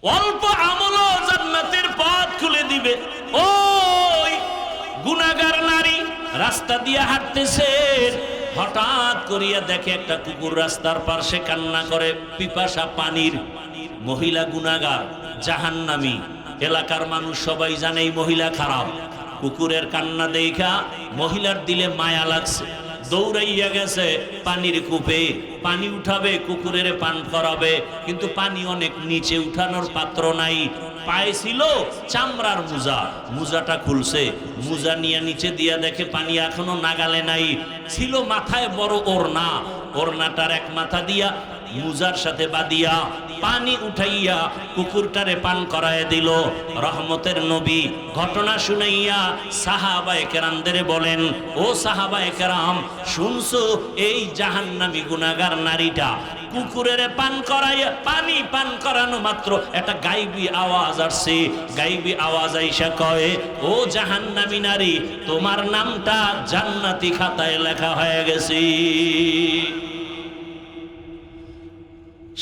অল্প আমলও জান্নাতের পথ খুলে দিবে। ওই গুনাহগার নারী রাস্তা দিয়ে হাঁটতেছে, হঠাৎ করিয়া দেখে একটা কুকুর রাস্তার পাশে কান্না করে পিপাসা পানির। মহিলা গুনাহগার, জাহান্নামী। এলাকার মানুষ সবাই জানে এই মহিলা খারাপ। কুকুরের কান্না দেখা মহিলার দিলে মায়া লাগছে, দৌড়াইয়া গেছে পানির কূপে, পানি উঠাবে, কুকুরের পান করাবে, কিন্তু পানি অনেক নিচে, উঠানোর পাত্র নাই। পায়ে ছিল চামড়ার মোজা, মোজাটা খুলছে, মোজা নিয়ে নিচে দিয়া দেখে পানি এখনো নাগালে নাই। ছিল মাথায় বড় ওড়না, ওড়নাটার এক মাথা দিয়া মুজার সাথে বাদিয়া পানি উঠাইয়া কুকুরটারে পান করায় দিল। রহমতের নবী ঘটনা শুনাইয়া সাহাবায়ে কেরামদের বলেন, ও সাহাবায়ে কেরাম, শুনছো এই জাহান্নামী গুনাহগার নারীটা কুকুরের পান করাইয়া, পানি পান করানো মাত্র একটা গাইবী আওয়াজ আসছে। গাইবী আওয়াজ আইসা কয়, ও জাহান্নামী নারী, তোমার নামটা জান্নাতি খাতায় লেখা হয়ে গেছে।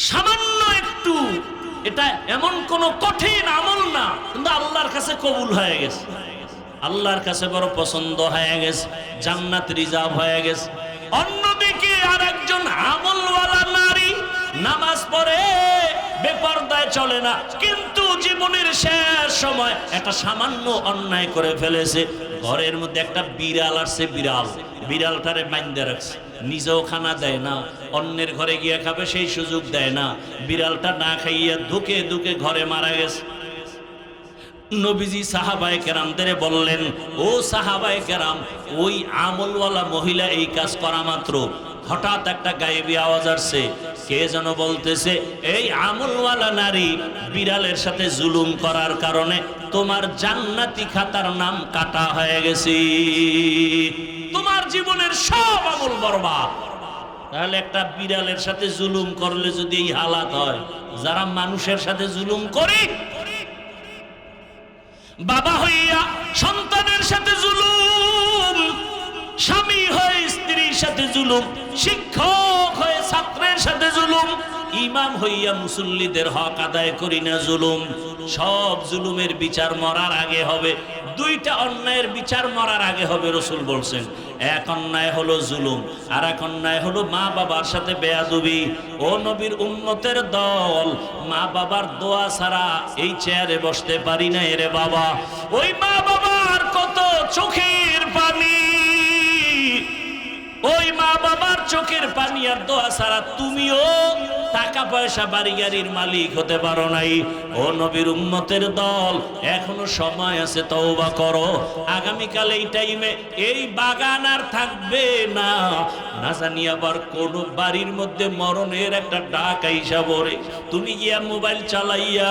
সামান্য একটু, এটা এমন কোন কঠিন আমল না, কিন্তু আল্লাহর কাছে কবুল হয়ে গেছে, আল্লাহর কাছে বড় পছন্দ হয়ে গেছে, জান্নাত রিজার্ভ হয়ে গেছে। অন্যদিকে আর একজন আমলওয়ালা নারী নামাজ পড়ে, বেপরদায় চলে না, কিন্তু জীবনের শেষ সময় একটা সামান্য অন্যায় করে ফেলেছে। ঘরের মধ্যে একটা বিড়াল আসছে, বিড়ালটারে বাইন্ধে রাখছে, নিজেও খানা দেয় না, অন্যের ঘরে গিয়ে খাবে সেই সুযোগ দেয় না। বিড়ালটা না খাইয়া ধুকে ধুকে ঘরে মারা গেছে। নবীজি সাহাবায়ে কেরামদের বললেন, ও সাহাবায়ে কেরাম, ওই আমলওয়ালা মহিলা এই কাজ করা মাত্র হঠাৎ একটা গায়েবী আওয়াজ আসছে। কে যেন বলতেছে, এই আমলওয়ালা নারী বিড়ালের সাথে জুলুম করার কারণে তোমার জান্নাতি খাতার নাম কাটা হয়ে গেছে, তোমার জীবনের সব আমল বরবাদ। তাহলে একটা বিড়ালের সাথে জুলুম করলে যদি এই হালাত হয়, যারা মানুষের সাথে জুলুম করে, বাবা হইয়া সন্তানের সাথে জুলুম, স্বামী হয়ে স্ত্রীর সাথে জুলুম, শিক্ষক হয়ে ছাত্রের সাথে জুলুম, ইমাম হইয়া মুসল্লিদের হক আদায় করি না জুলুম, সব জুলুমের বিচার মরার আগে হবে। দুইটা অন্যায়ের বিচার মরার আগে হবে, রাসূল বলছেন। এক অন্যায় হলো জুলুম, আর এক অন্যায় হলো মা বাবার সাথে বেয়াদবি। ও নবীর উম্মতের দল, মা বাবার দোয়া ছাড়া এই চেয়ারে বসতে পারি না রে বাবা। ওই মা বাবার কত চোখের পানি, ওই মা বাবার চোখের পানি আর দোয়া ছাড়া তুমিও টাকা পয়সা বাড়ি গাড়ির মালিক হতে পারো নাই। ও নবীর উম্মতের দল, এখনো সময় আছে, তওবা করো। আগামীকাল এই টাইমে এই বাগান আর থাকবে না, না জানি আবার কোন বাড়ির মধ্যে মরণের একটা ডাক আইসা পড়ে, তুমি গিয়া মোবাইল চালাইয়া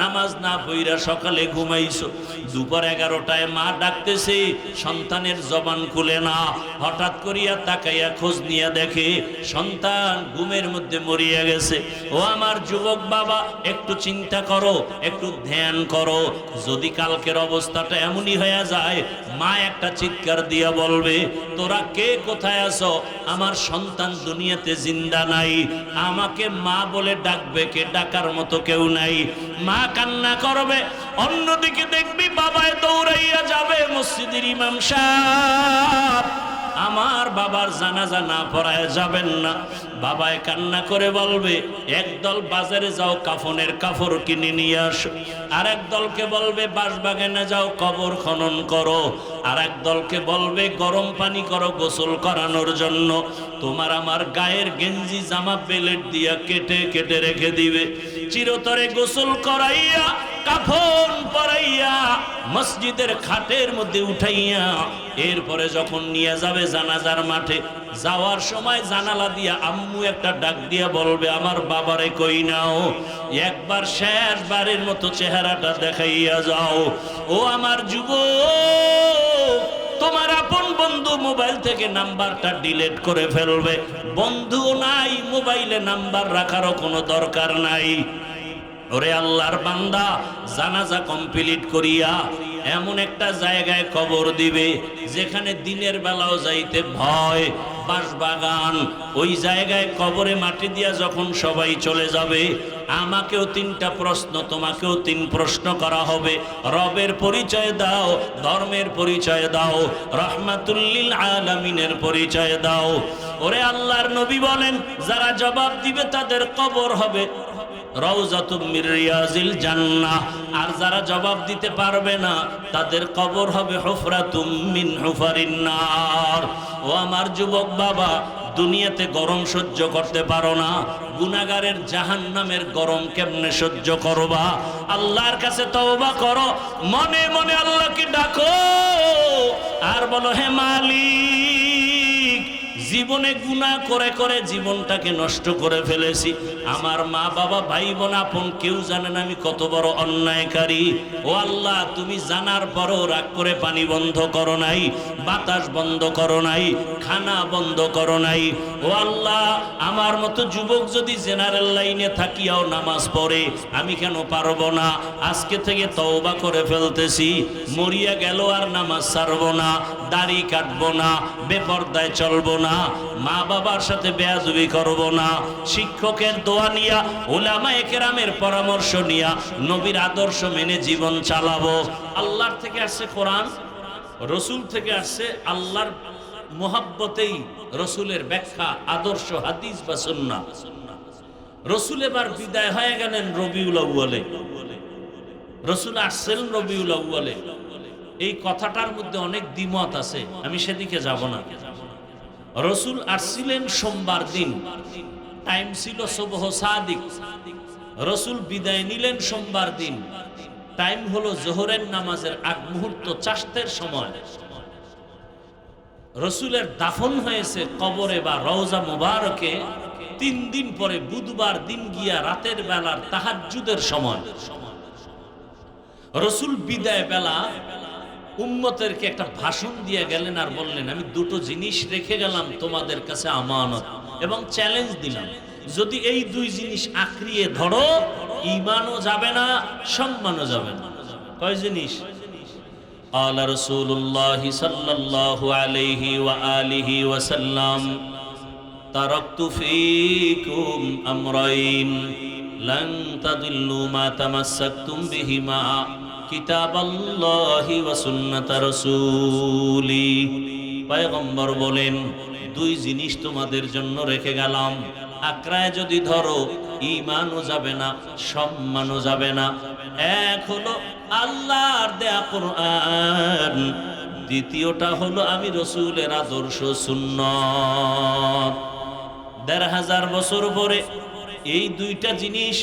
নামাজ না পইরা সকালে ঘুমাইছো, দুপুর 11টায় মা ডাকতেছে, সন্তানের জবান খুলে না, হঠাৎ করিয়া তাকাইয়া খোঁজ নিয়ে দেখে সন্তান ঘুমের মধ্যে মরিয়া গেছে। ও আমার যুবক বাবা, একটু চিন্তা করো, একটু ধ্যান করো। যদি কালকের অবস্থাটা এমনই হয়ে যায়, মা একটা চিৎকার দিয়া বলবে, তোরা কে কোথায় আছো? আমার সন্তান দুনিয়াতে জিন্দা নাই, আমাকে মা বলে ডাকবে কে? ডাকার মতো কেউ নাই। মা কান্না করবে, অন্যদিকে দেখবি বাবায় দৌড়াইয়া যাবে মসজিদের ইমাম সাহেব, আমার বাবার জানাজা না পড়ায় যাবেন না। বাবায় কান্না করে বলবে, একদল বাজারে যাও কাফনের কাপড় কিনে নিয়ে আসো, আর এক দলকে বলবে বাঁশবাগানে যাও কবর খনন করো, আর এক দলকে বলবে গরম পানি করো গোসল করানোর জন্য। তোমার আমার গায়ের গেঞ্জি জামা বেলেট দিয়া কেটে কেটে রেখে দিবে, চিরতরে গোসল করাইয়া কাফন পরাইয়া মসজিদের খাটের মধ্যে উঠাইয়া এরপরে যখন নিয়ে যাবে জানাজার মাঠে, যাওয়ার সময় জানালা দিয়া আম্মু একটা ডাক দিয়া বলবে, আমার বাবারে কই নাও, একবার শেষবারের মতো চেহারাটা দেখাইয়া যাও। ও আমার যুবক, তোমার আপন বন্ধু মোবাইল থেকে নাম্বারটা ডিলিট করে ফেলবে, বন্ধু নাই, মোবাইলে নাম্বার রাখারও কোনো দরকার নাই। ওরে আল্লাহর বান্দা, জানাজা কমপ্লিট করিয়া এমন একটা জায়গায় কবর দিবে যেখানে দিনের বেলাও যাইতে ভয়, বাঁশবাগান। ওই জায়গায় কবরে মাটি দিয়া যখন সবাই চলে যাবে, আমাকেও 3টা প্রশ্ন, তোমাকেও 3 প্রশ্ন করা হবে। রবের পরিচয় দাও, ধর্মের পরিচয় দাও, রাহমাতুল লিল আলামিনের পরিচয় দাও। ওরে আল্লাহর নবী বলেন, যারা জবাব দিবে তাদের কবর হবে রাউযাতুম মির রিয়াজিল জান্নাহ, আর যারা জবাব দিতে পারবে না তাদের কবর হবে হুফরাতুম মিন হুফারিন নার। ও আমার যুবক বাবা, দুনিয়াতে গরম সহ্য করতে পারো না, গুনাহগারের জাহান্নামের গরম কেমনে সহ্য করবা? আল্লাহর কাছে তওবা করো, মনে মনে আল্লাহকে ডাকো আর বলো, হে মালিক, জীবনে গুনাহ করে করে জীবনটাকে নষ্ট করে ফেলেছি। আমার মা বাবা ভাই বোন আপন কেউ জানে না আমি কত বড় অন্যায়কারী। ও আল্লাহ, তুমি জানার পরও রাগ করে পানি বন্ধ করো নাই, বাতাস বন্ধ করো নাই, খানা বন্ধ করো নাই। ও আল্লাহ, আমার মতো যুবক যদি জেনারেল লাইনে থাকিয়াও নামাজ পড়ে, আমি কেন পারবো না? আজকে থেকে তওবা করে ফেলতেছি, মরিয়া গেল আর নামাজ ছাড়বো না, দাড়ি কাটবো না, বেপরদায় চলবো না, মা বাবার সাথে বেয়াদবি করব না, শিক্ষকের দোয়া নিয়া, উলামায়ে কেরামের পরামর্শ নিয়া, নবীর আদর্শ মেনে জীবন চালাবো। আল্লাহর থেকে আসছে কোরআন, রসুল থেকে আসছে আল্লাহর মোহাব্বতেই রসুলের ব্যাখ্যা, আদর্শ, হাদিস বা সুন্নাহ। রসুল এবার বিদায় হয়ে গেলেন রবিউল আউয়ালে, রসুল আসছেন রবিউল আউয়ালে। এই কথাটার মধ্যে অনেক দ্বিমত আছে, আমি সেদিকে যাব না। রসুল আসছিলেন সোমবার দিন, টাইম ছিল সুবহ সাদিক। রসুল বিদায় নিলেন সোমবার দিন, টাইম হলো জোহরের নামাজের আগ মুহূর্ত, চাষতের সময়। রসুলের দাফন হয়েছে কবরে বা রওজা মুবারকে 3 দিন পরে, বুধবার দিন গিয়া রাতের বেলার তাহাজ্জুদের সময়। রসুল বিদায় বেলা উম্মতেরকে একটা ভাষণ দিয়ে গেলেন আর বললেন, আমি 2টো জিনিস রেখে গেলাম তোমাদের কাছে আমানত, এবং চ্যালেঞ্জ দিলাম, যদি এই 2 জিনিস আঁকড়িয়ে ধরো, ঈমানও যাবে না, সম্মানও যাবে না। কয় জিনিস? আলা রাসূলুল্লাহ সাল্লাল্লাহু আলাইহি ওয়া আলিহি ওয়া সাল্লাম, তারাকতু ফীকুম আমরাইন লান তাদিল্লু মা তামাসসাকতুম বিহিমা, কিতাবাল্লাহি ওয়া সুন্নাত রাসূলি। পয়গম্বর বলেন, 2 জিনিস তোমাদের জন্য রেখে গেলাম, আঁকড়ায় যদি ধরো, ঈমানও যাবে না, সম্মানও যাবে না। এক হলো আল্লাহর দেয়া কোরআন, দ্বিতীয়টা হলো আমি রসুলের আদর্শ সুন্নাত। 1500 বছর পরে এই 2টা জিনিস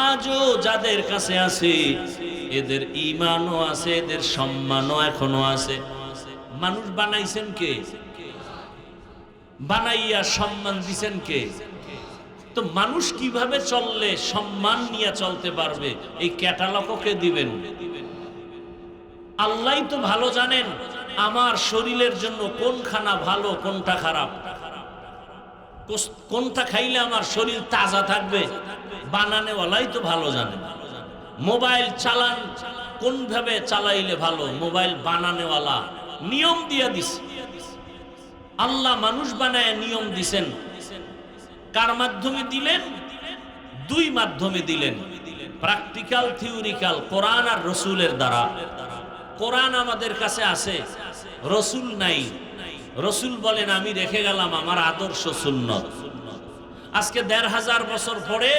আজও যাদের কাছে আছে, এদের ঈমানও আছে, এদের সম্মানও এখনো আছে। মানুষ বানাইছেন কে? বানাইয়া সম্মান দিছেন কে? তো মানুষ কিভাবে চললে সম্মান নিয়ে চলতে পারবে, এই ক্যাটালগও কে দিবেন? আল্লাহই তো ভালো জানেন আমার শরীরের জন্য কোন খানা ভালো, কোনটা খারাপ, কোনটা খাইলে আমার শরীর তাজা থাকবে, বানানেওয়ালাই তো ভালো জানেন। মোবাইল চালান, কোন ভাবে চালাইলে ভালো, মোবাইল বানানেওয়ালা নিয়ম দিয়ে দিছে। আল্লাহ মানুষ বানায় নিয়ম দিছেন, কার মাধ্যমে দিলেন? 2 মাধ্যমে দিলেন, প্র্যাকটিক্যাল, থিওরিক্যাল, কোরআন আর রসুলের দ্বারা। কোরআন আমাদের কাছে আছে, রসুল নাই। রসুল বলেন, আমি রেখে গেলাম আমার আদর্শ সুন্নত। আজকে 1500 বছর পরে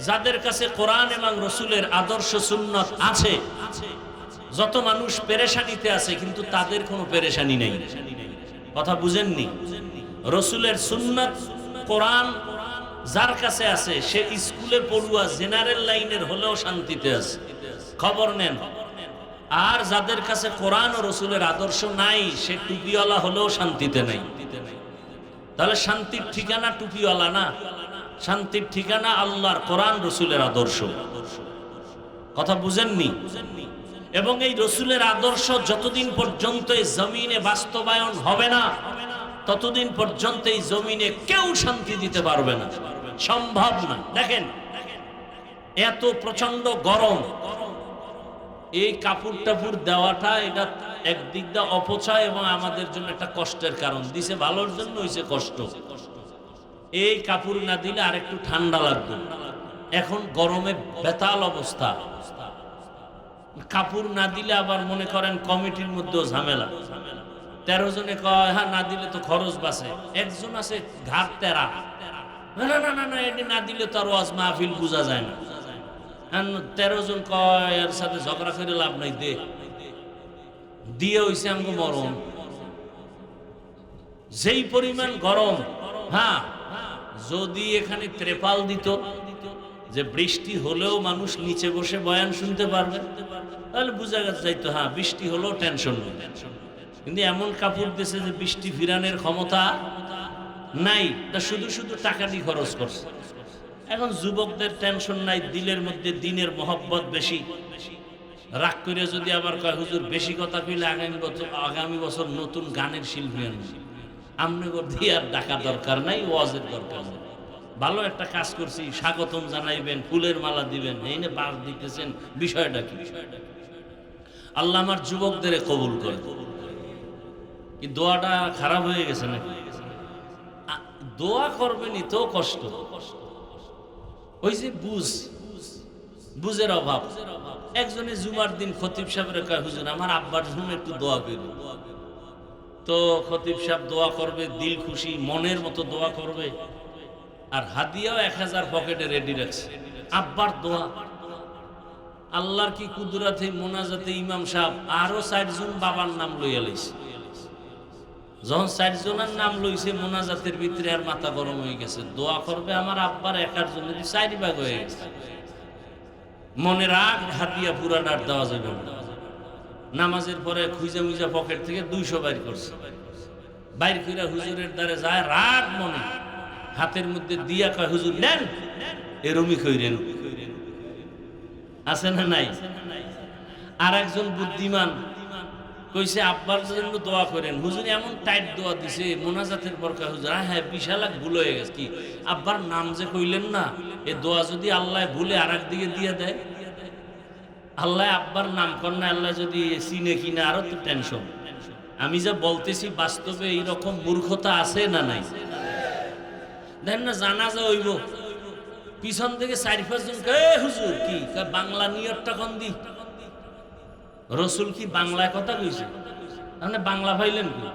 যাদের কাছে কোরআন এবং রসুলের আদর্শ সুন্নত আছে, যত মানুষ পেরেশানিতে আছে, কিন্তু তাদের কোনো পেরেশানি নেই। কথা বুঝেননি? রসুলের সুন্নত, কোরআন যার কাছে আছে, সে স্কুলে পড়ুয়া জেনারেল লাইনের হলেও শান্তিতে আছে, খবর নেন। আর যাদের কাছে কোরআন ও রসুলের আদর্শ নাই, সে টুপিওয়ালা হলেও শান্তিতে নাই। তাহলে শান্তির ঠিকানা টুপিওয়ালা না, শান্তির ঠিকানা আল্লাহর কোরআন রসুলের আদর্শ। কথা বুঝেননি? এবং এই রসুলের আদর্শ যতদিন পর্যন্ত এই জমিনে বাস্তবায়ন হবে না, ততদিন পর্যন্ত এই জমিনে কেউ শান্তি দিতে পারবে না, সম্ভব না। দেখেন, এত প্রচন্ড গরম, এই কাপড় টাপুর দেওয়াটা এটা একদিক দিয়ে অপচয় এবং আমাদের জন্য একটা কষ্টের কারণ। দিছে ভালোর জন্য, হইছে কষ্ট। এই কাপড় না দিলে আর একটু ঠান্ডা লাগবে। এখন গরমে বেতাল অবস্থা, কাপড় না দিলে আবার মনে করেন কমিটির মধ্যেও ঝামেলা। 13 জনে কয় হ্যাঁ না দিলে তো খরচ বাঁচে, একজন আছে ঘাট তেরা, না না না না না এটি না দিলে তো আর ওয়াজ মাহফিল বোঝা যায় না। 13 জন কয় এর সাথে ঝগড়া করে লাভ নাই, দে দিয়ে হইছে আমাকে মরণ। যেই পরিমাণ গরম, হ্যাঁ যদি এখানে ত্রেপাল দিত যে বৃষ্টি হলেও মানুষ নিচে বসে বয়ান শুনতে পারবে, তাহলে বোঝা যাইতো হ্যাঁ বৃষ্টি হলেও টেনশন নেই। কিন্তু এমন কাপড় দিয়েছে যে বৃষ্টি ফিরানোর ক্ষমতা নাই, তা শুধু শুধু টাকাটি খরচ করছে। এখন যুবকদের টেনশন নাই, দিলের মধ্যে দিনের মহব্বত বেশি। রাগ করে যদি আবার কয় হুজুর বেশি কথা কইলে আগামী বছর নতুন গানের শিল্পী আনবে, আমনে দিয়ে আর ডাকা দরকার নাই, ওয়াজের দরকার নেই। ভালো একটা কাজ করছি, স্বাগতম জানাইবেন, ফুলের মালা দিবেন, এই নে বাস দিতেছেন, বিষয়টা কি? আল্লাহ আমার যুবকদের কবুল করে। কি দোয়াটা খারাপ হয়ে গেছে নাকি? দোয়া করবেনই তো কষ্ট। ওই যে বুঝের অভাব। একজনে জুমার দিন খতিব সাহেবের কয় হুজুর আমার আব্বার জন্য একটু দোয়া করবে। তো খতিব সাহেব দোয়া করবে, দিল খুশি মনের মতো দোয়া করবে, আর হাদিয়াও 1000 পকেটে রেডি রাখছে। আব্বার দোয়া, আল্লাহর কি কুদরতে মোনাজাতে ইমাম সাহেব আরো 4 জন বাবার নাম লইয়া লইছে। যখন 4 জনের নাম লইছে মোনাজাতের ভিতরে আর মাথা গরম হয়ে গেছে। দোয়া করবে আমার আব্বার একার জন্য 4 ভাগ হয়ে গেছে। মনে রাখ হাদিয়া পুরাটার দেওয়া যাবে না। নামাজের পরে খুঁজে মুজা পকেট থেকে 200 বাইর করছে, বাইর কইরা হুজুরের দ্বারে যায়, রাগ মনে হাতের মধ্যে দিয়া কয় হুজুর নেন, এরমি কইরেন। আছে না নাই? আর একজন বুদ্ধিমান কইছে আব্বার জন্য দোয়া করেন। হুজুর এমন টাইট দোয়া দিছে মোনাজাতের পর কয় হুজুর হ্যাঁ বিশাল এক ভুল হয়ে গেছে। কি আব্বার নাম যে কইলেন না, এ দোয়া যদি আল্লাহ ভুলে আর একদিকে দিয়ে দেয়, আল্লাহ আব্বার নাম কর না, আল্লাহ যদি চিনে কিনা আরো তো টেনশন। আমি যা বলতেছি বাস্তবে এইরকম মূর্খতা আছে না নাই? দেখেন না জানাজা হইব, পিছন থেকে 4-5 জন হুজুর কি বাংলা নিয়তটা কোন দি? রসুল কি বাংলায় কথা কইছে? আপনি বাংলা পাইলেন কি?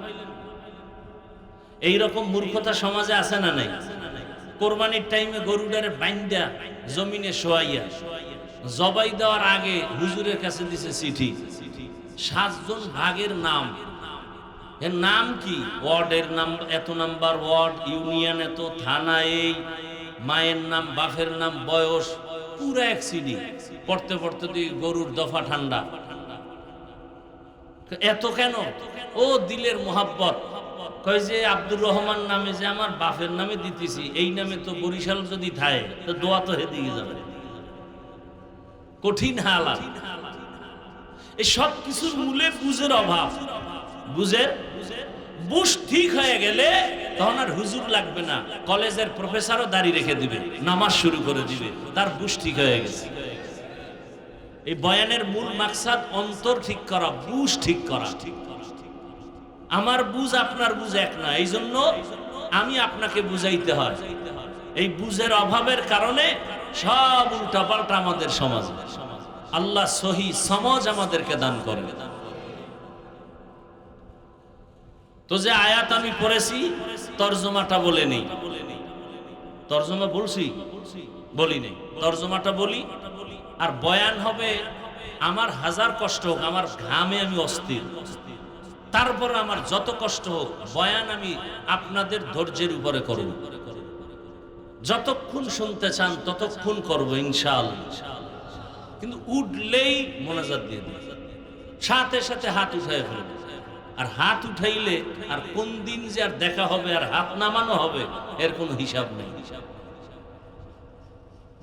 এইরকম মূর্খতা সমাজে আছে না নাই? কোরবানির টাইমে গরুটারে বাইন্দা জমিনে শোয়াইয়া জবাই দেওয়ার আগে হুজুরের কাছে দিছে চিঠি, 7 জন ভাগের নাম। এর নাম কি? ওয়ার্ডের নাম এত নাম্বার ওয়ার্ড, ইউনিয়ন এত, থানা এই, মায়ের নাম, বাপের নাম, বয়স, পুরো এক সিডি। পড়তে পড়তে তুই গরুর দফা ঠান্ডা। এত কেন? ও দিলের মোহাব্বত। কয় যে আব্দুর রহমান নামে যে আমার বাপের নামে দিতেছি, এই নামে তো বরিশাল যদি থাকে তো দোয়া তো হেদিকে যাবে। কঠিন হালাত। এই সব কিছুর মূলে বুঝের অভাব। বুঝ ঠিক হয়ে গেলে তখন আর হুজুর লাগবে না, কলেজের প্রফেসরও দাঁড়িয়ে রেখে দিবে, নামাজ শুরু করে দিবে, তার বুঝ ঠিক হয়ে গেছে। এই বয়ানের মূল মাকসাদ অন্তর ঠিক করা, বুঝ ঠিক করা। আমার বুঝ আপনার বুঝ এক না, এই জন্য আমি আপনাকে বুঝাইতে হয়। এই বুঝের অভাবের কারণে সব উল্টাপাল্টা আমাদের সমাজে। আল্লাহ সহি সমাজ আমাদেরকে দান করবে। তো যে আয়াত আমি পড়েছি তরজমাটা বলে নেই। তরজমা বলছি? বলি নেই, তরজমাটা বলি। আর বয়ান হবে আমার 1000 কষ্ট হোক, আমার ঘামে আমি অস্থির, তারপর আমার যত কষ্ট হোক বয়ান আমি আপনাদের ধৈর্যের উপরে করব। যতক্ষণ শুনতে চান ততক্ষণ করব ইনশাআল্লাহ। কিন্তু উঠলেই মোনাজাত দিয়ে দিই, সাথে সাথে হাত উঠাই ফেলবে। আর হাত উঠাইলে আর কোন দিন যে আর দেখা হবে আর হাত নামানো হবে এর কোনো হিসাব নেই।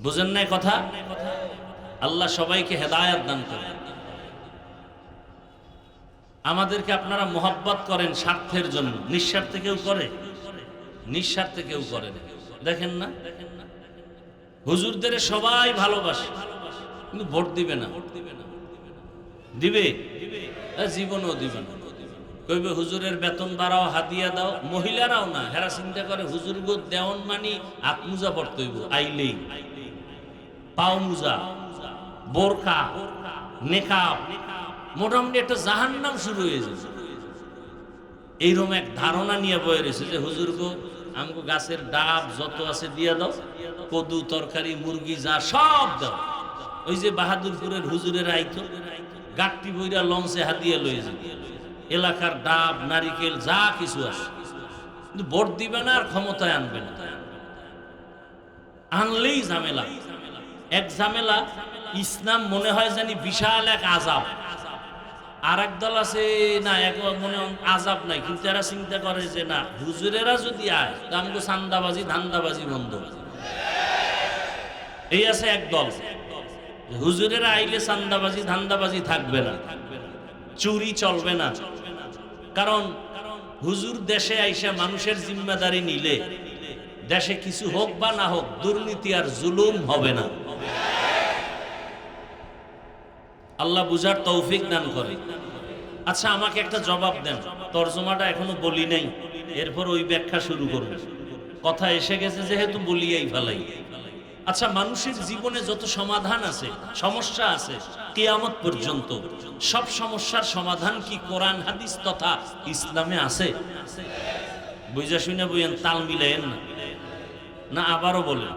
বুঝেন নাই কথা? আল্লাহ সবাইকে হেদায়েত দান করেন। আমাদেরকে আপনারা মোহাব্বত করেন স্বার্থের জন্য, নিঃস্বার্থে কেউ করে? নিঃস্বার্থে কেউ করে না। দেখেন না হুজুরদের সবাই ভালোবাসে, কিন্তু ভোট দিবে না। দিবে? জীবনও দিবে না। কইবে হুজুরের বেতন বাড়াও, হাদিয়া দাও। মহিলারাও না, হেরা চিন্তা করে হুজুর গো দেওয়ান মানি হাত মুজা পড়তে হইব, আইলেই পাও মুজা, বোরকা, নেকাব, মোটামুটি একটা জাহান্নাম শুরু হয়ে যাবে। এইরকম এক ধারণা নিয়ে বয়ে রয়েছে যে হুজুর গো আমগো গাছের ডাব যত আছে দিয়া দাও, কদু, তরকারি, মুরগি যা সব দাও। ওই যে বাহাদুরপুরের হুজুরের আইতো গাট্টি বইরা লঞ্চে হাতিয়া লয়ে যাবে, এলাকার ডাব, নারিকেল যা কিছু আছে, কিন্তু ভোট দিবে না আর ক্ষমতায় আনবে না। আনলেই ঝামেলা, এক ঝামেলা। ইসলাম মনে হয় জানি বিশাল এক আযাব। আর এক দল আছে না, এক মনে আযাব নাই, কিন্তু এরা চিন্তা করে যে না হুজুরেরা যদি আয় তো আমাকে চান্দাবাজি ধান্দাবাজি বন্ধ। এই আছে এক দল, হুজুরেরা আইলে চান্দাবাজি ধান্দাবাজি থাকবে না, চুরি চলবে না। কারণ হুজুর দেশে আইসা মানুষের জিম্মেদারি নিলে দেশে কিছু হোক বা না হোক দুর্নীতি আর জুলুম হবে না। আল্লাহ বুঝার তৌফিক দান করে। আচ্ছা আমাকে একটা জবাব দেন, তরজমাটা এখনো বলি নাই, এরপর ওই ব্যাখ্যা শুরু করব। কথা এসে গেছে যেহেতু বলিয়াই ফেলাই। আচ্ছা মানুষের জীবনে যত সমাধান আছে, সমস্যা আছে, কিয়ামত পর্যন্ত সব সমস্যার সমাধান কি কোরআন হাদিস তথা ইসলামে আছে? বুঝা শুনে বইয়েন, তাল মিলেন না, না আবারও বলেন।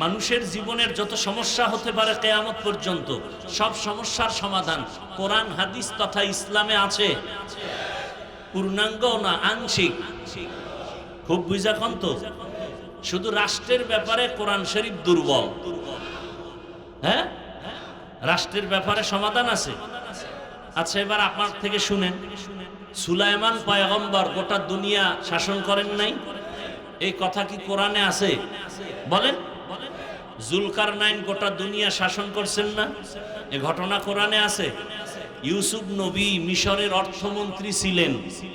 মানুষের জীবনের যত সমস্যা হতে পারে কিয়ামত পর্যন্ত সব সমস্যার সমাধান কোরআন হাদিস তথা ইসলামে আছে। পূর্ণাঙ্গ না আংশিক? খুব বুঝা কোন তো। শুধু রাষ্ট্রের ব্যাপারে কোরআন শরীফ দুর্বল। হ্যাঁ, রাষ্ট্রের ব্যাপারে সমাধান আছে। আচ্ছা এবার আপনার থেকে শুনেন, সুলাইমান পয়গম্বর গোটা দুনিয়া শাসন করেন নাই? এই কথা কি কোরআনে আছে? বলেন। জুলকারনাইন গোটা দুনিয়া শাসন করছেন না? এই ঘটনা কোরআনে আছে। ইউসুফ নবী মিশরের অর্থমন্ত্রী ছিলেন,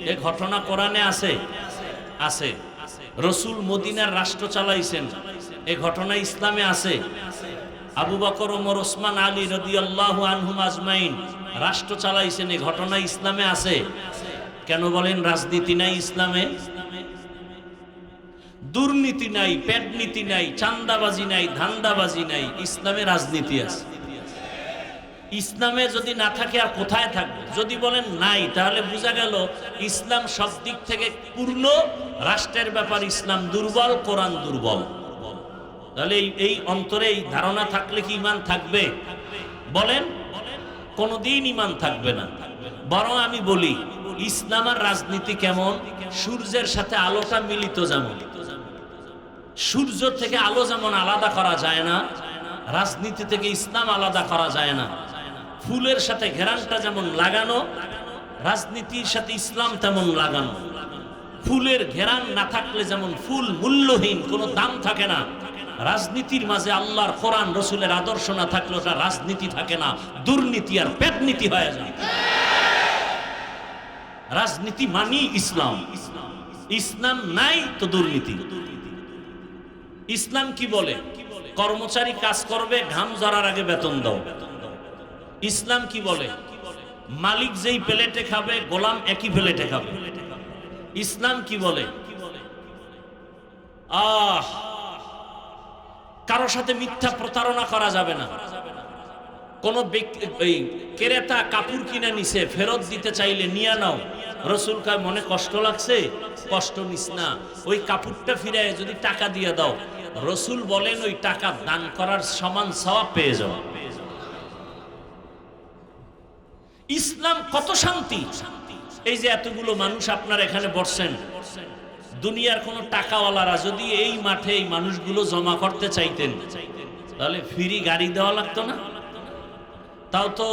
এই ঘটনা কোরআনে আছে? আছে। রসুল মদিনার রাষ্ট্র চালাইছেন, এই ঘটনা ইসলামে আছে। আবু বকর, ওমর, ওসমান, আলী রাদিয়াল্লাহু আনহুম আজমাইন রাষ্ট্র চালাইছেন, এই ঘটনা ইসলামে আছে। কেন বলেন রাজনীতি নাই ইসলামে? দুর্নীতি নাই, পেটনীতি নাই, চান্দাবাজি নাই, ধান্দাবাজি নাই, ইসলামে রাজনীতি আছে। ইসলামে যদি না থাকে আর কোথায় থাকবে? যদি বলেন নাই তাহলে বোঝা গেল ইসলাম সব দিক থেকে পূর্ণ, রাষ্ট্রের ব্যাপার ইসলাম দুর্বল, কোরআন দুর্বল। তাহলে এই অন্তরে এই ধারণা থাকলে কি ঈমান থাকবে? বলেন। কোনদিন ঈমান থাকবে না। বরং আমি বলি ইসলাম আর রাজনীতি কেমন? সূর্যের সাথে আলোটা মিলিত যেমন, সূর্য থেকে আলো যেমন আলাদা করা যায় না, রাজনীতি থেকে ইসলাম আলাদা করা যায় না। ফুলের সাথে ঘেরানটা যেমন লাগানো, রাজনীতির সাথে ইসলাম তেমন লাগানো। ফুলের ঘেরান না থাকলে যেমন ফুল মূল্যহীন, কোনো দাম থাকে না, রাজনীতির মাঝে আল্লাহর কোরআন রসুলের আদর্শ না থাকলে ওটা রাজনীতি থাকে না, দুর্নীতি আর পেটনীতি হয়ে যায়। রাজনীতি মানি ইসলাম, ইসলাম নাই তো দুর্নীতি। ইসলাম কি বলে? কর্মচারী কাজ করবে, ঘাম ঝরার আগে বেতন দাও। ইসলাম কি বলে? মালিক যেই প্লেটে খাবে গোলাম একই প্লেটে খাবে। ইসলাম কি বলে? কারো সাথে মিথ্যা প্রতারণা করা যাবে না। কোন ক্রেতা কাপড় কিনে নিছে, ফেরত দিতে চাইলে নিয়ে নাও। রসুল কয় মনে কষ্ট লাগছে, কষ্ট নিস না, ওই কাপড়টা ফিরে যদি টাকা দিয়ে দাও। রসুল বলেন ওই টাকা দান করার সমান সওয়াব পেয়ে যাও। ইসলাম কত শান্তি! এই যে এতগুলো মানুষ আপনার এখানে বসছেন, দুনিয়ার কোন টাকাওয়ালারা যদি এই মাঠে এই মানুষগুলো জমা করতে চাইতেন তাহলে ফ্রি গাড়ি দেওয়া লাগতো না? তাও তো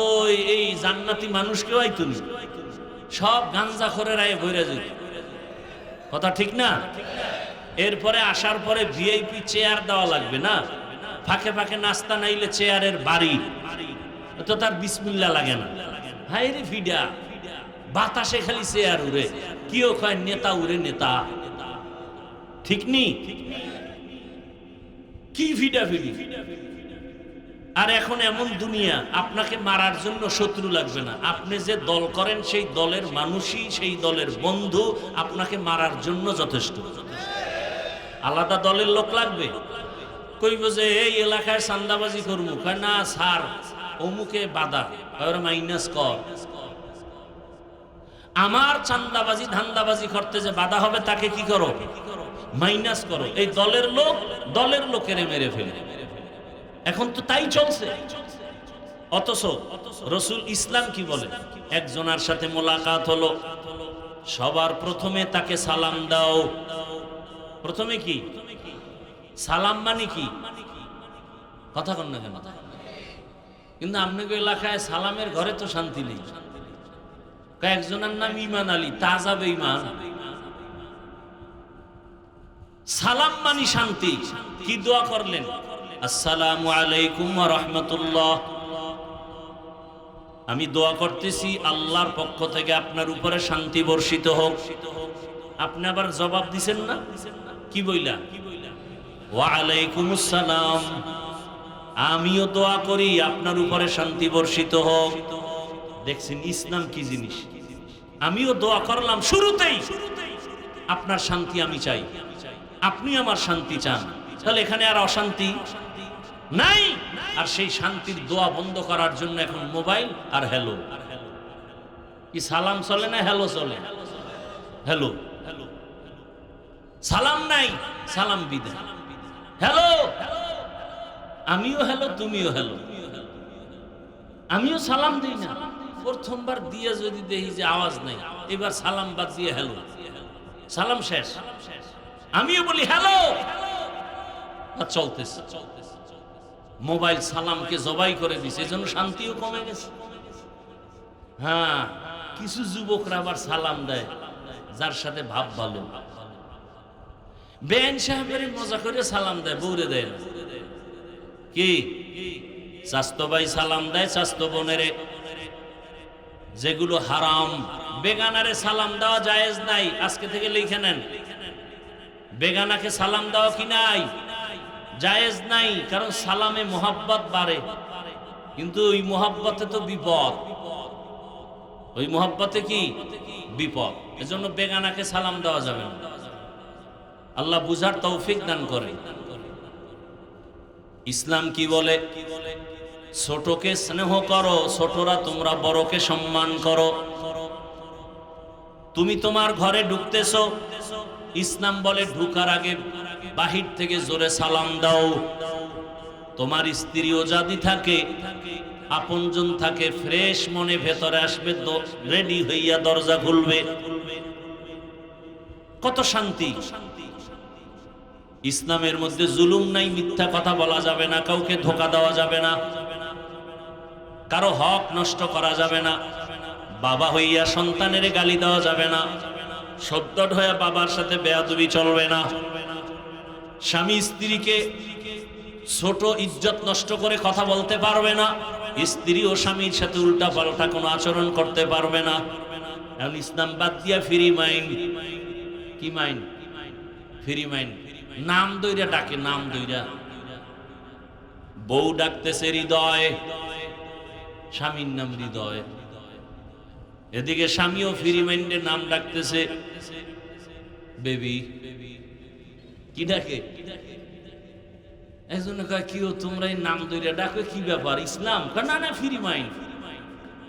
এই জান্নাতি মানুষকেও আইতো না, সব গাঞ্জাখোরের আয়ে ভরে যেত। কথা ঠিক না? এরপরে আসার পরে ভিআইপি চেয়ার দেওয়া লাগবে না, ফাঁকে ফাঁকে নাস্তা নাইলে চেয়ারের বাড়ি, তো তার বিসমিল্লাহ লাগে না। হাই রে ফিডা, বাতাসে খালি চেয়ার উড়ে, কেউ কয় নেতা উড়ে নেতা। ঠিক নি? কি ফিডা ফিডি? আর এখন এমন দুনিয়া, আপনাকে মারার জন্য শত্রু লাগবে না, আপনি যে দল করেন সেই দলের মানুষই, সেই দলের বন্ধু আপনাকে মারার জন্য যথেষ্ট। আলাদা দলের লোক লাগবে? কইব যে এই এলাকায় চান্দাবাজি করবো, কয় না স্যার অমুকে বাধা, ওরা মাইনাস কর। আমার চান্দাবাজি ধান্দাবাজি করতে যে বাধা হবে তাকে কি করো? মাইনাস করো। এই দলের লোক দলের লোকেরে মেরে ফেলে, এখন তো তাই চলছে। অথচ রসুল ইসলাম কি বলে? একজনের সাথে মোলাকাত হলো, সবার প্রথমে তাকে সালাম দাও। প্রথমে কি সালাম মানে কি? কথা কন না কেন? কিন্তু আপনাকে এলাকায় সালামের ঘরে তো শান্তি নেই। একজনের নাম ইমান আলী, তাজা বেঈমান। সালাম মানি শান্তি। কি দোয়া করলেন? আসসালামু আলাইকুম ওয়া রাহমাতুল্লাহ, আমি দোয়া করতেছি আল্লাহর পক্ষ থেকে আপনার উপরে শান্তি বর্ষিত হোক। আপনি আবার জবাব দিছেন না, কি বইলা? ওয়া আলাইকুমুস সালাম, আমিও দোয়া করি আপনার উপরে শান্তি বর্ষিত হোক। দেখছেন ইসলাম কি জিনিস? আমিও দোয়া করলাম শুরুতেই, আপনার শান্তি আমি চাই, আপনি আমার শান্তি চান, তাহলে এখানে আর অশান্তি নাই। আর সেই শান্তির দোয়া বন্ধ করার জন্য এখন মোবাইল আর হ্যালো। কি সালাম চলে না হ্যালো চলে? হ্যালো, সালাম নাই, সালাম বিদায়। হ্যালো, আমিও হ্যালো, তুমিও হ্যালো। আমিও সালাম দিই না, প্রথমবার দিয়ে যদি দেখি যে আওয়াজ নাই, এবার সালাম বাদ দিয়ে হ্যালো, সালাম শেষ, আমিও বলি হ্যালো, আর চলতেছে। মোবাইল সালামকে জবাই করে দিছে, এজন্য শান্তিও কমে গেছে। হ্যাঁ, কিছু যুবকরা আবার সালাম দেয় যার সাথে ভাব ভালো। বেন সাহেবের মজা করে সালাম দেয়, বউরে দেয় না। কি স্বাস্থ্য ভাই সালাম দেয় স্বাস্থ্য বোনেরে, যেগুলো হারাম। বেগানারে সালাম দেওয়া জায়েজ নাই, আজকে থেকে লিখে নেন। বেগানাকে সালাম দেওয়া কি নাই? জায়েজ নাই, কারণ সালামে মোহাব্বত বাড়ে, কিন্তু ওই মোহাব্বতে তো বিপদ। ওই মোহাব্বতে কি বিপদ, এজন্য বেগানাকে সালাম দেওয়া যাবে না। আল্লাহ বুঝার তৌফিক দান করে। ইসলাম কি বলে? ছোটকে স্নেহ করো, ছোটরা তোমরা বড়কে সম্মান করো। তুমি তোমার ঘরে ঢুকতেছো, ইসলাম বলে ঢুকার আগে বাহির থেকে জোরে সালাম দাও। তোমার স্ত্রীও যদি থাকে, আপনজন থাকে, ফ্রেশ মনে ভেতরে আসবে, রেডি হইয়া দরজা খুলবে। কত শান্তি! ইসলামের মধ্যে জুলুম নাই, মিথ্যা কথা বলা যাবে না, কাউকে ধোঁকা দেওয়া যাবে না, কারো হক নষ্ট করা যাবে না, বাবা হইয়া সন্তানের গালি দেওয়া যাবে না, সদ্যট হইয়া বাবার সাথে বেয়াদবি চলবে না, স্বামী স্ত্রীকে ছোট ইজ্জত নষ্ট করে কথা বলতে পারবে না, স্ত্রী ও স্বামীর সাথে উল্টা পাল্টা কোনো আচরণ করতে পারবে না। এখন ইসলাম বাদ দিয়া ফ্রি মাইন্ড। কি মাইন্ড? Free mind. নাম দইরা ডাকে, নাম দইরা। বউ ডাকতেছে হৃদয়, স্বামীর নাম হৃদয়। এদিকে স্বামীও ফ্রি মাইন্ডে নাম ডাকতেছে বেবি। কি ডাকে? একজনে কয় কি ও তোমরা এই নাম দইরা ডাকো, কি ব্যাপার ইসলাম? না না ফ্রি মাইন্ড,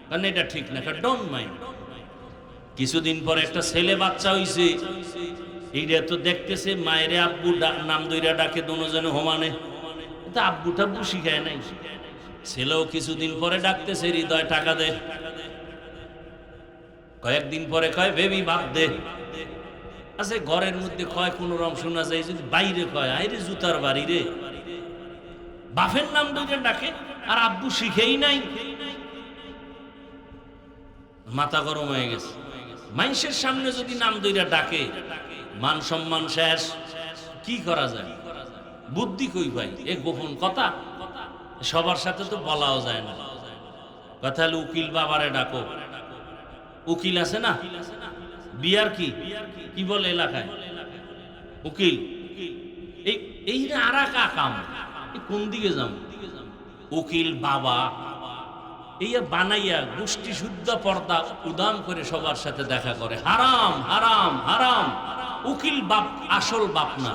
কারণ এটা ঠিক না, ডোন্ট মাইন্ড। কিছুদিন পরে একটা ছেলে বাচ্চা হইছে, এইটা তো দেখতেছে মায়েরে আব্বু নাম দইরা ডাকে, দুজনে হোমানে। এটা আব্বু টাব্বু শিখায় নাই। ছেলেও কিছুদিন পরে ডাকতেছে হৃদয়, টাকা দে। কয়েকদিন পরে কয় বেবি ভাত দে। আচ্ছা, ঘরের মধ্যে কয় কোন রকম শোনা যায়, যদি বাইরে কয় আইরে জুতার বাড়ি রে। বাপের নাম দইরা ডাকে আর আব্বু শিখেই নাই। মাথা গরম হয়ে গেছে। মানুষের সামনে যদি নাম দইরা ডাকে, মান সম্মান শেষ। কি করা যায়? বুদ্ধি কই ভাই? এ গোপন কথা, সবার সাথে তো বলাও যায় না। কথা হলো উকিল বাবারে ডাকো। উকিল আছে না? বিয়ার কি কি বলে এলাকায়? উকিল। এই আর কাম, কোন দিকে যাম? উকিল বাবা এইয়া বানাইয়া গোষ্ঠী শুদ্ধ পর্দা উদাম করে সবার সাথে দেখা করে। হারাম হারাম হারাম। উকিল বাপ আসল বাপ না,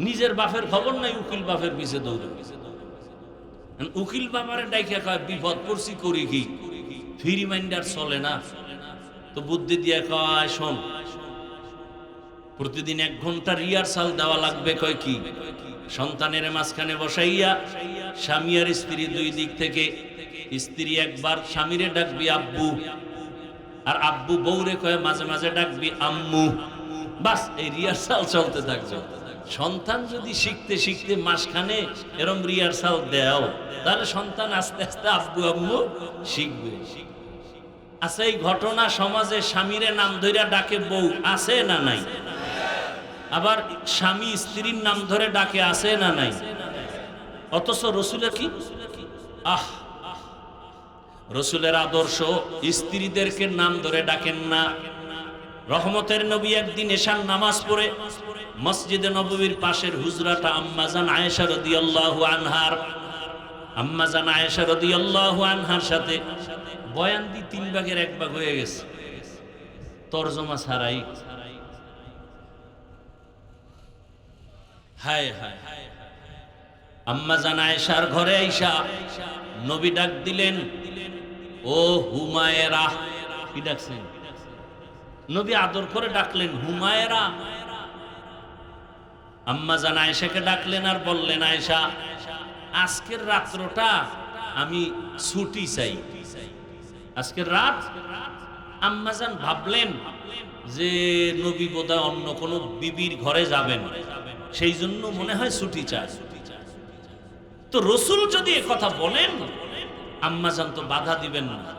নিজের বাপের খবর নাই, উকিল বাপের পিছে দৌড়ে। উকিল বাবারে ডাইকা কয় বিপদ পড়ছি করি কি, ফ্রি মাইন্ডার চলে না, তো বুদ্ধি দিয়ে কয় শোন প্রতিদিন 1 ঘন্টা রিহার্সাল দেওয়া লাগবে। কয় কি? সন্তানের মাঝখানে বসাইয়া স্বামী আর স্ত্রী দুই দিক থেকে, স্ত্রী একবার স্বামীরে ডাকবি আব্বু, আর আব্বু বউরে কয় মাঝে মাঝে ডাকবি আম্মু। বাস এই রিহার্সাল চলতে থাকবে। সন্তান যদি শিখতে শিখতে মাসখানে এরম রিহার্সাল দেও, তাহলে সন্তান আস্তে আস্তে আব্বু আম্মু শিখবে। আচ্ছা, এই ঘটনা সমাজে স্বামীরে নাম ধরে ডাকে বউ আছে না নাই? আবার স্বামী স্ত্রীর নাম ধরে ডাকে আছে না নাই? অথচ রসুলের কি রসুলের আদর্শ, স্ত্রীদেরকে নাম ধরে ডাকেন না। রহমতের নবী একদিন এশার নামাজ পড়ে মসজিদে নববীর পাশের হুজরাটা আম্মাজান আয়েশা রাদিয়াল্লাহু আনহার, আম্মাজান আয়েশা রাদিয়াল্লাহু আনহার সাথে বয়ান দি 3 ভাগের 1 ভাগ হয়ে গেছে, তরজমা ছাড়াই। হায় হায়। আম্মাজান আয়েশার ঘরে আইসা নবী ডাক দিলেন, ও হুমায়রা। কি ডাকছেন? নবী আদর করে ডাকলেন হুমায়রা। আম্মাজান আয়েশাকে ডাকলেন আর বললেন, আয়েশা আজকের রাত্রটা আমি ছুটি চাই, আজকের রাত। আম্মাজান ভাবলেন যে নবী বোধহয় অন্য কোনো বিবির ঘরে যাবেন, সেই জন্য মনে হয় ছুটি চায়। তো রসুল যদি কথা বলেন, আম্মাজান তো বাধা দিবেন না।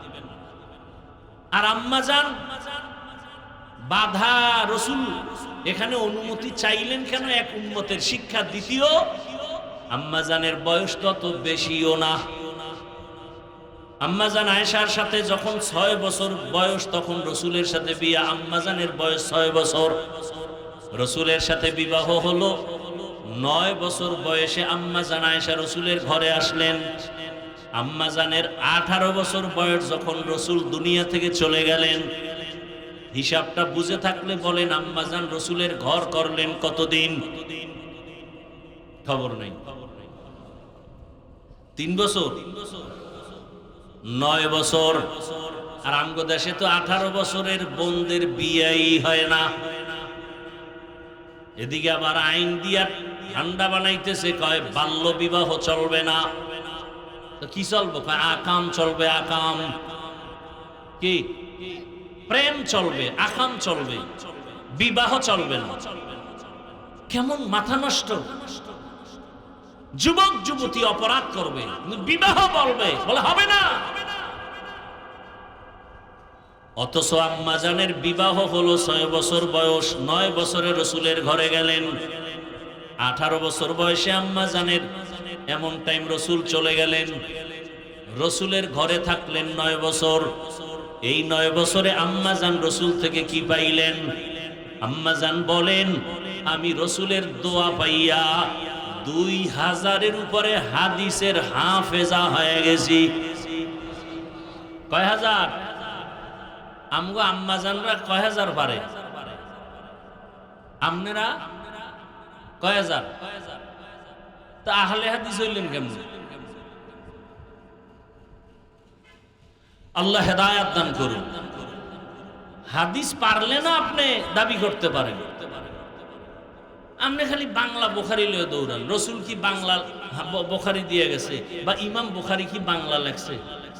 আর আম্মাজান বাধা, রসুল এখানে অনুমতি চাইলেন কেন? এক উম্মতের শিক্ষা। দ্বিতীয়, আম্মাজানের বয়স তত বেশিও না। আম্মাজান আয়েশার সাথে যখন 6 বছর বয়স, তখন রসুলের সাথে বিয়া। আম্মাজানের বয়স 6 বছর। রসুলের সাথে বিবাহ হলো 9 বছর বয়সে আম্মাজান আয়েশা রসুলের ঘরে আসলেন। আম্মাজানের 18 বছর বয়স যখন রসুল দুনিয়া থেকে চলে গেলেন। হিসাবটা বুঝে থাকলে বলেন, আম্মাজান রসুলের ঘর করলেন কতদিন? খবর নেই। 3 বছর, 9 বছর। আর আমগো দেশে তো 18 বছরের বোনদের বিয়েই হয় না। এদিকে আবার আইন দিয়া ঠান্ডা বানাইতেছে, কয় বাল্য বিবাহ চলবে না। তো কি চলবে? কয় আকাম চলবে। আকাম কি? প্রেম চলবে, আকাম চলবে, বিবাহ চলবে না। কেমন মাথা নষ্ট! যুবক যুবতী অপরাধ করবে, বিবাহ বলবে, বলে হবে না। অথচ আম্মাজানের বিবাহ হলো 6 বছর বয়স। 9 বছরে রসুলের ঘরে গেলেন। 18 বছর বয়সে আম্মাজানের এমন টাইম রসুল চলে গেলেন। রসুলের ঘরে থাকলেন 9 বছর। এই 9 বছরে আম্মাজান রসুল থেকে কি পাইলেন? আম্মাজান বলেন, আমি রসুলের দোয়া পাইয়া 2000-এর উপরে হাদিসের হাফেজা হয়ে গেছি। কয় হাজার? আমগো আম্মাজানরা কয় হাজার পারে? আপনারা কয় হাজার? তা আহলে হাদিস হইলেন কেমন? আল্লাহ হেদায়াত দান করুন। হাদিস পারলে না আপনি দাবি করতে পারেন। আপনি খালি বাংলা বুখারী লয়ে দৌড়ান। রসুল কি বাংলা বুখারী দিয়ে গেছে? বা ইমাম বুখারী কি বাংলা লেখছে?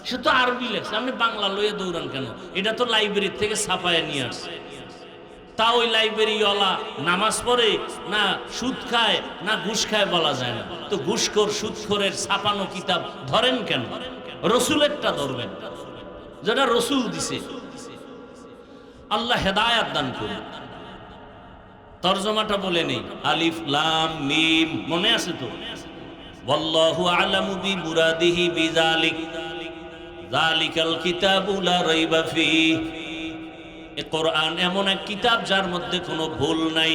সে তো আরবি লেখছে। আপনি বাংলা লয়ে দৌড়ান কেন? এটা তো লাইব্রেরি থেকে ছাপায় নিয়ে আসছে। তা ওই লাইব্রেরিওয়ালা নামাজ পড়ে না সুদ খায় না ঘুষ খায় বলা যায় না। তো ঘুষখোর সুদখোরের ছাপানো কিতাব ধরেন কেন? রসুলেরটা ধরবেন, যেটা রসুল দিছে। আল্লাহ হেদায়াত দান করুন। তরজমাটা বলে নেই, আলিফ লাম মিম মনে আছে তো? ওয়াল্লাহু আ'লামু বিমুরাদিহি বিযালিক যালিকাল কিতাবু লা রাইবা ফিহি। এই কোরআন এমন এক কিতাব যার মধ্যে কোনো ভুল নাই,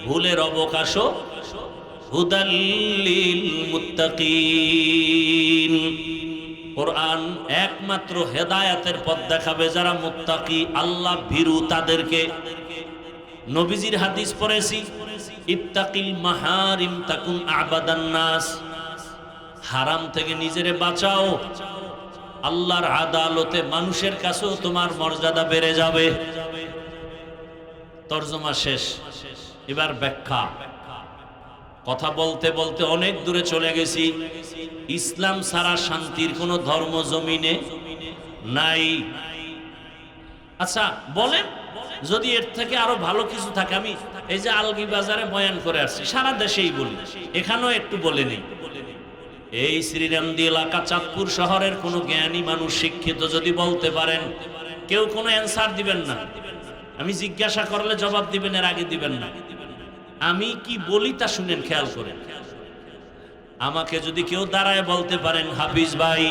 ভুলের অবকাশও হুদাল লিল মুত্তাকিন। কোরআন একমাত্র হেদায়েতের পথ দেখাবে যারা মুত্তাকি, আল্লাহ ভীরু তাদেরকে। নবীজির হাদিস পড়েছি, ইত্তাকিল মাহারিম তাকুন আবাদান নাস। হারাম থেকে নিজেরে বাঁচাও, আল্লাহর আদালতে মানুষের কাছেও তোমার মর্যাদা বেড়ে যাবে। তরজমা শেষ, এবার ব্যাখ্যা। কথা বলতে বলতে অনেক দূরে চলে গেছি। ইসলাম ছাড়া শান্তির কোনো ধর্ম জমিনে নাই। আচ্ছা বলেন, যদি এর থেকে আরো ভালো কিছু থাকে। আমি এই যে আলগি বাজারে বয়ান করে আসছি, সারা দেশেই বলি, এখানেও একটু বলে নেই। এই শ্রীরামদি এলাকা চাঁদপুর শহরের কোনো জ্ঞানী মানুষ, শিক্ষিত যদি বলতে পারেন, কেউ কোনো অ্যান্সার দিবেন না। আমি জিজ্ঞাসা করলে জবাব দিবেন, এর আগে দিবেন না। আমি কি বলি তা শুনেন, খেয়াল করেন। আমাকে যদি কেউ দাঁড়ায় বলতে পারেন, হাফিজ ভাই,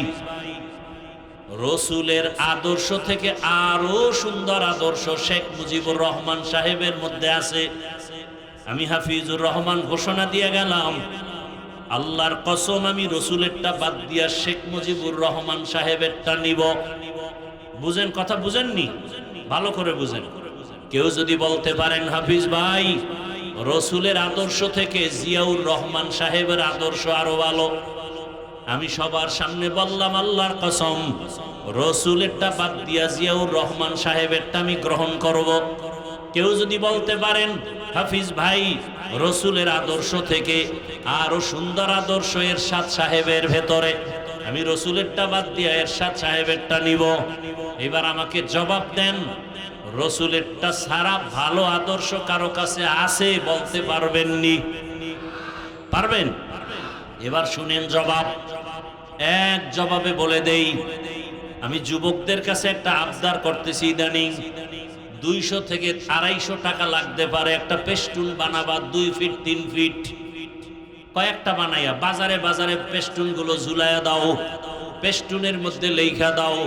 রসুলের আদর্শ থেকে আরো সুন্দর আদর্শ শেখ মুজিবুর রহমান সাহেবের মধ্যে আছে, আমি হাফিজুর রহমান ঘোষণা দিয়ে গেলাম, আল্লাহর কসম আমি রসুলেরটা বাদ দিয়া শেখ মুজিবুর রহমান সাহেবেরটা নিব। বুঝেন কথা, বুঝেননি? ভালো করে বুঝেন। কেউ যদি বলতে পারেন, হাফিজ ভাই, রসুলের আদর্শ থেকে জিয়াউর রহমান সাহেবের আদর্শ আরো ভালো, আমি সবার সামনে বললাম, আল্লাহর কসম রসুলেরটা বাদ দিয়া জিয়াউর রহমান সাহেবেরটা আমি গ্রহণ করব। কেউ যদি বলতে পারেন, হাফিজ ভাই, রসুলের আদর্শ থেকে আরো সুন্দর আদর্শ এরশাদ সাহেবের ভেতরে, আমি রসুলেরটা বাদ দিয়া এরশাদ সাহেবেরটা নিব। এবার আমাকে জবাব দেন, রসুলেরটা সারা ভালো আদর্শ কারো কাছে আছে বলতে পারবেননি? পারবেন? এবার শুনেন জবাব। এক জবাবে বলে দেই, আমি যুবকদের কাছে একটা আবদার করতেছি ইদানিং, 200 থেকে 250 টাকা লাগতে পারে একটা পেস্টুন বানাবা, 2 ফিট 3 ফিট কয়েকটা বানাইয়া বাজারে বাজারে পেস্টুন গুলো ঝুলাইয়া দাও। পেস্টুনের মধ্যে লেখা দাও,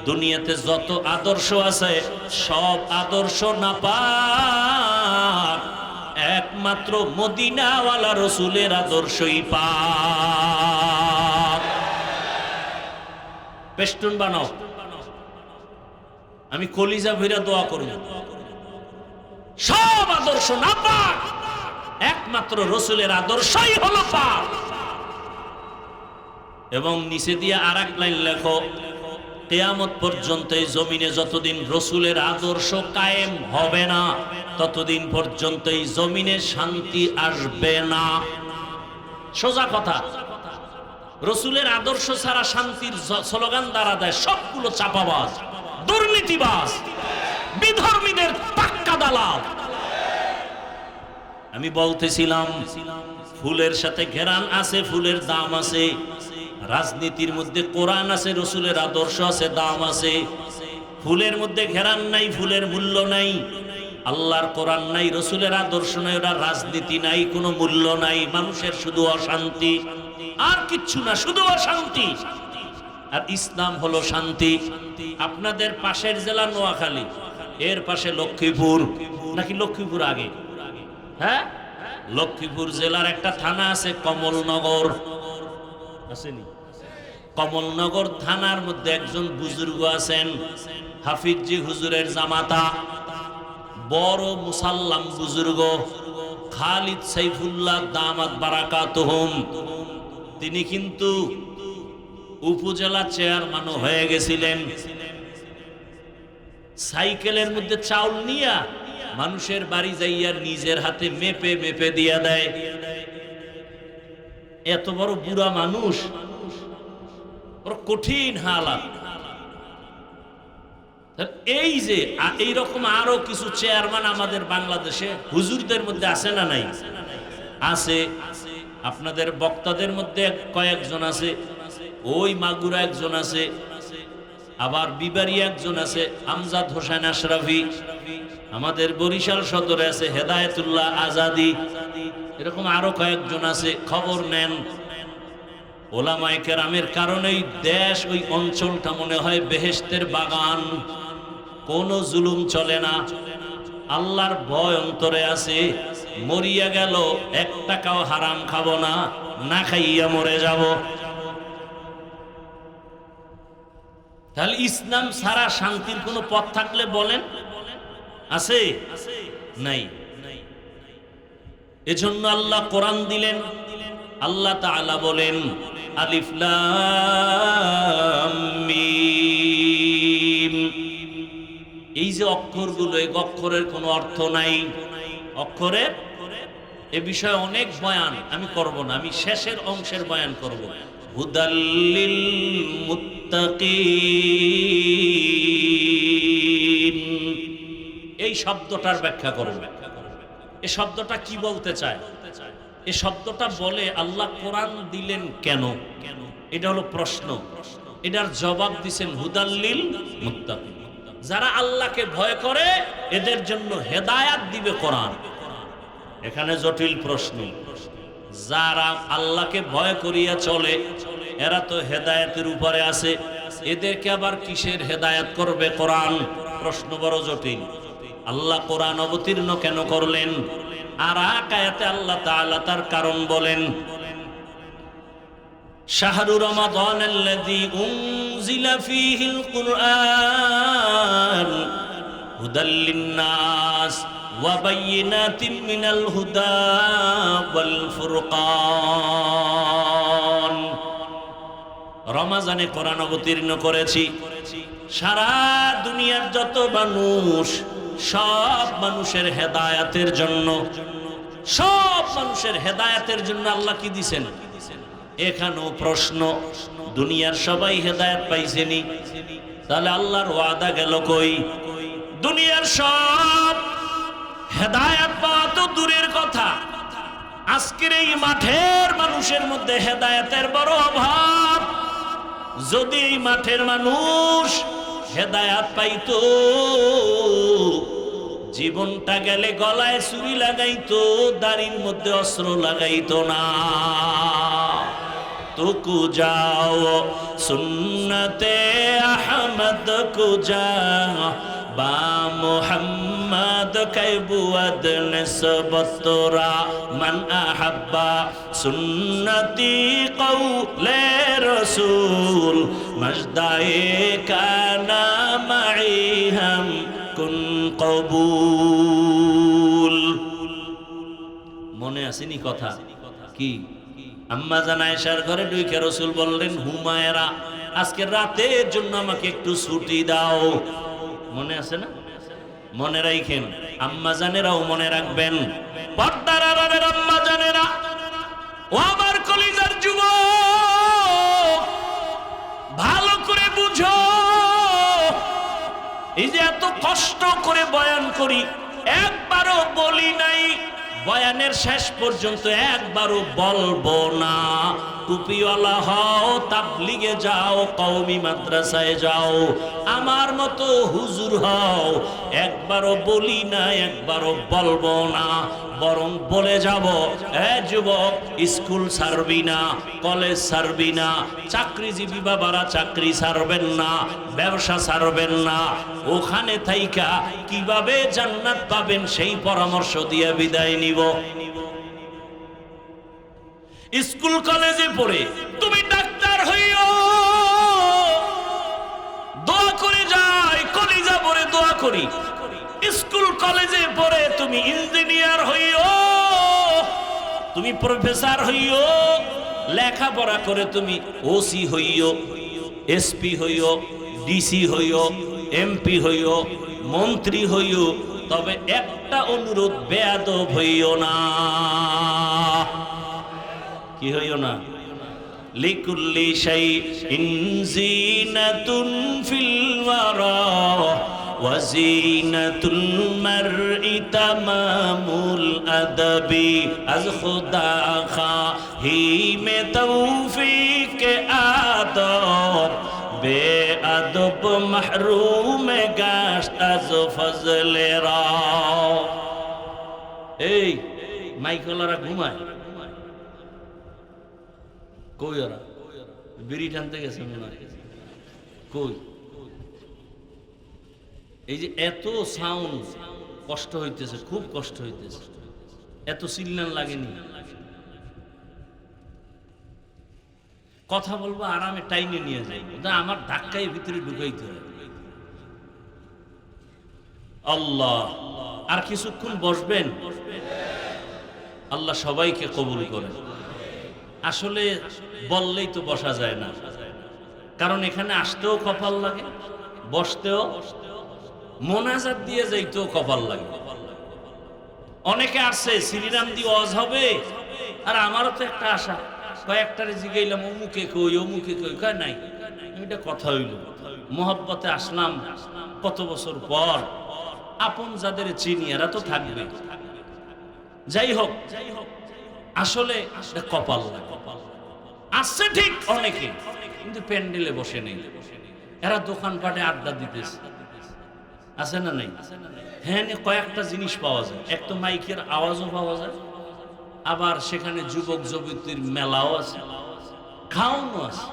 দুনিয়াতে যত আদর্শ আছে সব আদর্শ নাপাক, একমাত্র মদিনাওয়ালা রসুলের আদর্শই পাক। পেস্টুন বানাও, আমি কলিজা ভইরা দোয়া করব, সব আদর্শ নাপাক, একমাত্র রসুলের আদর্শই হলো পাক। এবং নিচে দিয়ে আরেক লাইন লেখো, কিয়ামত পর্যন্ত এই জমিনে যতদিন রসুলের আদর্শ কায়েম হবে না, ততদিন পর্যন্ত এই জমিনে শান্তি আসবে না। সোজা কথা। রসুলের আদর্শ ছাড়া শান্তির স্লোগান দ্বারা দেয় সবগুলো চাপাবাজ, দুর্নীতিবাজ, বিধর্মীদের পাক্কা দালাল। আমি বলতেছিলাম, ফুলের সাথে ঘেরান আছে, ফুলের দাম আছে। রাজনীতির মধ্যে কোরআন আছে, রসুলের আদর্শ আছে, দাম আছে। ফুলের মধ্যে ঘেরান নাই, ফুলের মূল্য নাই। আল্লাহর কোরআন নাই, রসুলের আদর্শ নাই, ওরা রাজনীতি নাই, কোনো মূল্য নাই। মানুষের শুধু অশান্তি, আর কিচ্ছু না, শুধু অশান্তি। আর ইসলাম হলো শান্তি। আপনাদের পাশের জেলা নোয়াখালী, এর পাশে লক্ষ্মীপুর, নাকি লক্ষ্মীপুর আগে? হ্যাঁ, লক্ষ্মীপুর জেলার একটা থানা আছে কমলনগর, আসেনি? কমলনগর থানার মধ্যে একজন বুজুর্গ আছেন, হাফিজি হুজুরের জামাতা, বড় মুসাল্লাম বুজুর্গ, খালিদ সাইফুল্লাহ দামাত বারাকাতুহুম। তিনি কিন্তু উপজেলা চেয়ারম্যান হয়ে গেছিলেন। সাইকেলের মধ্যে চাউল নিয়া মানুষের বাড়ি যাইয়া নিজের হাতে মেপে মেপে দিয়া দেয়। এত বড় বুড়া মানুষ, ওর কঠিন হালাত। এই যে এইরকম আরো কিছু চেয়ারম্যান আমাদের বাংলাদেশে হুজুরদের মধ্যে আছে না নাই? আছে। আপনাদের বক্তাদের মধ্যে কয়েকজন আছে, ওই মাগুরা একজন আছে, আবার বিবাড়ি একজন আছে আমজাদ হোসেন আশরাফি, আমাদের বরিশাল সদরে আছে হেদায়েতুল্লাহ আজাদি, এরকম আরো কয়েকজন আছে। খবর নেন, ওলামায়ে কেরামের কারণেই দেশ, ওই অঞ্চলটা মনে হয় বেহেশতের বাগান, কোনো জুলুম চলে না। আল্লাহর ভয় অন্তরে আছে, মরিয়া গেল 1 টাকাও হারাম খাবো না, না খাইয়া মরে যাব। তাহলে ইসলাম ছাড়া শান্তির কোনো পথ থাকলে বলেন আছে? নাই। এজন্য আল্লাহ কোরআন দিলেন। আল্লাহ তাআলা বলেন আলিফ লাম মিম, এই যে অক্ষরগুলো, এই অক্ষরের কোনো অর্থ নাই। অক্ষরের এ বিষয়ে অনেক বয়ান আমি করব না, আমি শেষের অংশের বয়ান করব। হুদাল্লিল মুত্তাকিন, এই শব্দটার ব্যাখ্যা করব। এই শব্দটা কি বলতে চায়? এই শব্দটা বলে আল্লাহ কোরআন দিলেন কেন, এটা হলো প্রশ্ন। এটার জবাব দিছেন হুদাল্লিল মুত্তাকিন, যারা আল্লাহকে ভয় করে এদের জন্য হেদায়াত দিবে কোরআন। এখানে জটিল প্রশ্ন। যারা আল্লাহকে ভয় করিয়া চলে এরা তো হেদায়েতের উপরে আছে, এদেরকে আবার কিসের হেদায়েত করবে কোরআন? প্রশ্ন বড় জটিল। আল্লাহ কোরআন অবতীর্ণ কেন করলেন? আর আয়াতে আল্লাহ তাআলা তার কারণ বলেন, শাহরু রমাদানাল্লাযী উনজিলা ফীহিল কুরআন হুদাল লিন্নাস ওয়া বায়িনাতিন মিনাল হুদা ওয়াল ফুরকান। রমজানে কোরআন অবতীর্ণ করেছি, সারা দুনিয়ার যত মানুষ, সব মানুষের হেদায়েতের জন্য, সব মানুষের হেদায়েতের জন্য আল্লাহ কি দিবেন? এখানেও প্রশ্ন, দুনিয়ার সবাই হেদায়েত পাইছেনি, তাহলে আল্লাহর ওয়াদা গেল কই? দুনিয়ার সব হেদায়েত পাওয়া তো দূরের কথা, আজকের এই মাঠের মানুষের মধ্যে হেদায়েতের বড় অভাব। যদি এই মাঠের মানুষ হেদায়েত পাইতো, জীবনটা গেলে গলায় ছুরি লাগাইতো, দাড়ির মধ্যে অস্ত্র লাগাইতো না। তুকু যাও সুন্নতে আহমদ কুজা বা মুহাম্মদ কাইবুয়াদ নিসবতরা মান আহাব্বা সুন্নতি কওলে রাসূল মজদায়ে কানা মাইহাম কুন কবুল। মনে আসেনি কথা কি? আম্মা জান আয়েশার ঘরে ঢুকে রাসূল বললেন, হুমায়রা আজকে রাতের জন্য আমাকে একটু ছুটি দাও। মনে আছে না? মনে রাখেন, আম্মা জানেরাও মনে রাখবেন। পর্দার আড়ালের আম্মা জানেরা, ও আমার কলিজার যুবক, ভালো করে বুঝো, এই যে এত কষ্ট করে বয়ান করি, একবারও বলি নাই, বয়ানের শেষ পর্যন্ত একবারও বলবো না টুপিওয়ালা হও, তাবলিগে যাও, কওমি মাদ্রাসায় যাও, আমার মতো হুজুর হও, একবারও বলি না, একবারও বলবো না। বরং বলে যাব, এ যুবক, স্কুল ছাড়বি না, কলেজ ছাড়বি না, চাকরিজীবী বাবারা চাকরি ছাড়বেন না, ব্যবসা ছাড়বেন না, ওখানে থাইকা কিভাবে জান্নাত পাবেন সেই পরামর্শ দিয়ে বিদায় নিব। স্কুল কলেজে পড়ে তুমি ডাক্তার হইও, দোয়া করে যাই, কলিজা পড়ে দোয়া করি। স্কুল কলেজে পড়ে তুমি ইঞ্জিনিয়ার হইও, তুমি প্রফেসর হইও, লেখাপড়া করে তুমি ওসি হইও, এসপি হইও, ডিসি হইও, এমপি হইও, মন্ত্রী হইও, তবে একটা অনুরোধ, বেয়াদব হইও না। কি হইও না? লিকুল্লি শাইইন জিনাতুন ফিল ওয়ারা ওয়া জিনাতুল মারই তামামুল আদাবি আজ খুদা খাহি মে তৌফিক আদব বেআদব মাহরুম গাশত আজ ফজলে রা। এই মাইকলারা ঘুমায় কই? ওরা বিড়ি টানতে গেছে মনে হয়। কই? এই যে এত সাউন্ড, কষ্ট হইতেছে, খুব কষ্ট হইতেছে। এত চিল্লান লাগেনি। কথা বলবো আরামে টাইমে নিয়ে যাইব, আমার ধাক্কায় ভিতরে ঢুকাইতে হবে। আল্লাহ, আর কিছুক্ষণ বসবেন? আল্লাহ সবাইকে কবুল করেন। আসলে বললেই তো বসা যায় না, কারণ এখানে আসতেও কপাল লাগে, বসতেও, মোনাজাত দিয়ে যাইতেও কপাল লাগে। অনেকে আসছে শ্রীরাম দিয়ে ওয়াজ হবে, আর আমারও তো একটা আশা, কয়েকটারে জিগাইলাম অমুকে কই অমুকে কই, কয় নাই। এটা কথা হইল, মোহাব্বতে আসলাম কত বছর পর, আপন যাদের চিনি এরা তো থাকবে। যাই হোক, আসলে কপাল আসছে ঠিক অনেকে, কিন্তু প্যান্ডেলে বসে নেই। এরা দোকানপাটে আড্ডা দিতেছে, আছে না নাই? হ্যাঁ, কয়েকটা জিনিস পাওয়া যায়। এক তো মাইকের আওয়াজও পাওয়া যায়, আবার সেখানে যুবক যুবতীর মেলাও আছে, খাওয়ানো আছে।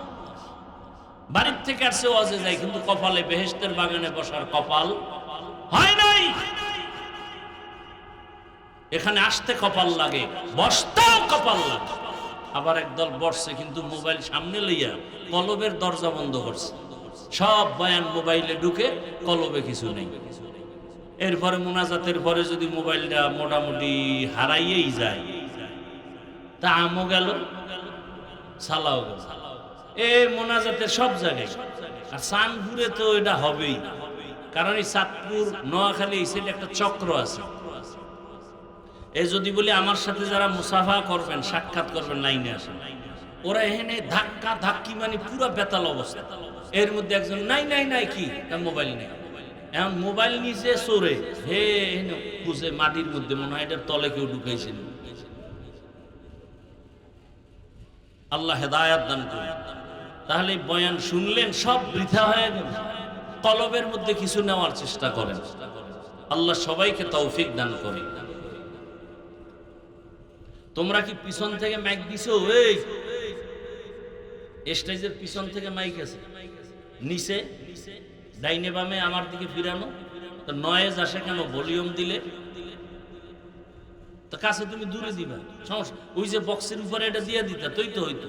বাড়ির থেকে আসছে ওয়াজে যায়, কিন্তু কপালে বেহেশতের বাগানে বসার কপাল হয় নাই। এখানে আসতে কপাল লাগে, বসতেও কপাল লাগে। আবার একদল বসছে কিন্তু মোবাইল সামনে লইয়া কলবের দরজা বন্ধ করছে। সব বয়ান মোবাইলে ঢুকে, কলবে কিছু নেই। এরপরে মোনাজাতের পরে যদি মোবাইলটা মোটামুটি হারাইয়েই যায়, তা আমও গেল, সালাও গেল। মোনাজাতের সব জায়গায়। আর চাঁদপুরে তো এটা হবেই, কারণ এই চাঁদপুর, নোয়াখালী, এই সাইডে একটা চক্র আছে। এই যদি বলি আমার সাথে যারা মুসাফা করবেন, সাক্ষাৎ করবেন, লাইনে আসেন, ওরা এখানে ধাক্কা ধাক্কি, মানে পুরো বেতাল অবস্থা। এর মধ্যে একজন নাই নাই নাই, কি মোবাইল নেই, এখন মোবাইল নিচে চোরে, হে খুঁজে মাটির মধ্যে, মনে হয় এটার তলে কেউ ঢুকাইছিল। আল্লাহ হেদায়াত দান করুন। তাহলে বয়ান শুনলেন, সব বৃথা হয়ে গেল। কলবের মধ্যে কিছু নেওয়ার চেষ্টা করেন। আল্লাহ সবাইকে তৌফিক দান করে। তোমরা কি পিছন থেকে মাইক দিছো? এই স্টেজের পিছন থেকে মাইক আছে, নিচে ডাইনে বামে আমার দিকে ফিরানো, তো নয়েজ আসে কেন? ভলিউম দিলে তো কাছে তুমি দূরে দিবা, সমস্যা। ওই যে বক্সের উপরে এটা দিয়ে দিতা, তুই তো হইতো।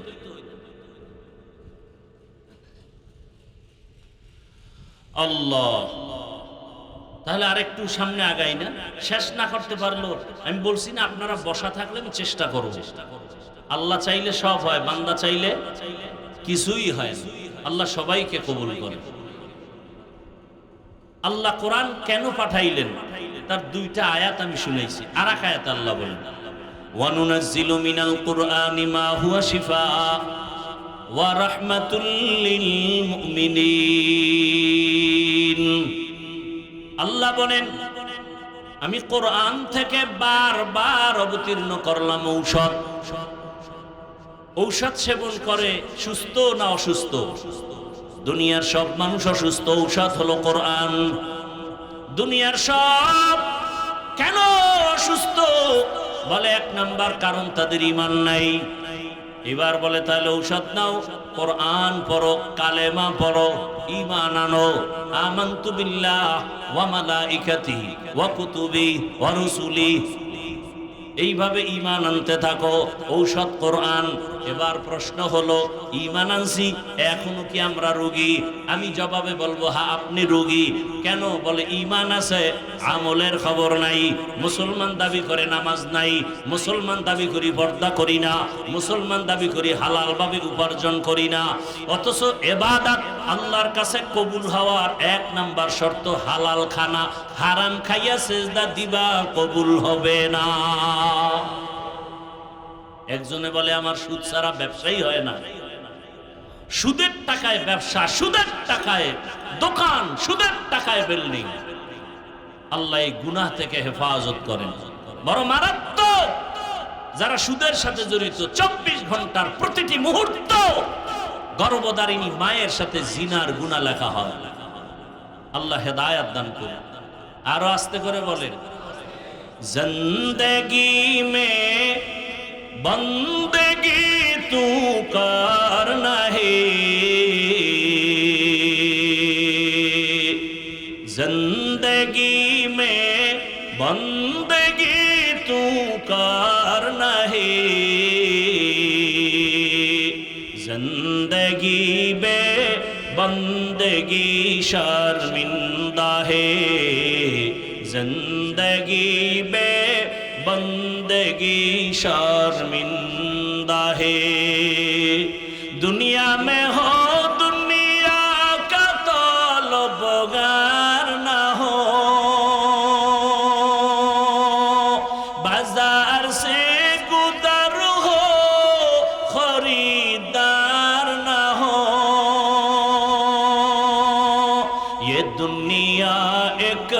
আল্লাহ, তাহলে আরেকটু সামনে আগাই না? শেষ না করতে পারলো, আমি বলছি না আপনারা বসা থাকলে আমি চেষ্টা করব। আল্লাহ চাইলে সব হয়, বান্দা চাইলে কিছুই হয় না। আল্লাহ সবাইকে কবুল করে। আল্লাহ কোরআন কেন পাঠাইলেন তার দুইটা আয়াত আমি শুনেছি। আর এক আয়াত আল্লাহ বলেন, ওয়ানুনাজ্জিলু মিনাল কুরআনি মা হুয়া শিফাআ ওয়া রাহমাতুল লিল মুমিনিন। আল্লাহ বলেন, আমি কোরআন থেকে বারবার অবতীর্ণ করলাম ঔষধ। ঔষধ সেবন করে সুস্থ না অসুস্থ? দুনিয়ার সব মানুষ অসুস্থ, ঔষধ হলো কোরআন। দুনিয়ার সব কেন অসুস্থ? বলে এক নাম্বার কারণ তাদের ঈমান নাই। এবার বলে তাহলে ঔষধ নাও, কোরআন পড়ো, কালেমা পড়ো, ঈমান আনো। আমানতু বিল্লাহ ওয়া মালাইকাতিহি ওয়া কুতুবিহি ওয়া রুসুলিহি, এইভাবে ঈমান আনতে থাকো। ঔষধ কোরআন। এবার প্রশ্ন হলো, ঈমান আনছি, এখনো কি আমরা রোগী? আমি জবাবে বলবো, হ্যাঁ আপনি রোগী। কেন? বলে ঈমান আছে, আমলের খবর নাই। মুসলমান দাবি করে নামাজ নাই, মুসলমান দাবি করি পর্দা করি না, মুসলমান দাবি করি হালাল ভাবে উপার্জন করি না। অথচ ইবাদত আল্লাহর কাছে কবুল হওয়ার এক নাম্বার শর্ত হালাল খানা। হারাম খাইয়া সেজদা দিবা, কবুল হবে না। একজনে বলে আমার সুদ ছাড়া ব্যবসাই হয় না। সুদের টাকায় ব্যবসা, সুদের টাকায় দোকান, সুদের টাকায় বিল্ডিং। আল্লাহ এই গুনাহ থেকে হেফাজত করেন। বড় মারাত্মক যারা সুদের সাথে জড়িত। 24 ঘন্টার প্রতিটি মুহূর্ত গর্ভধারিণী মায়ের সাথে জিনার গুনাহ লেখা হয়। আল্লাহ হেদায়াত দান করুন। আরো আস্তে করে বলেন, জিন্দেগি মে বন্দেগি তু করনা হে, জিন্দেগি মে बंदगी तू करना है, जिंदगी बे बंदगी शर्मिंदा है, जिंदगी बे बंदगी शर्मिंदा है। दुनिया में हो दुनिया का तलबगार ना हो, बाजार से गुदर हो खरीदार ना हो। ये दुनिया एक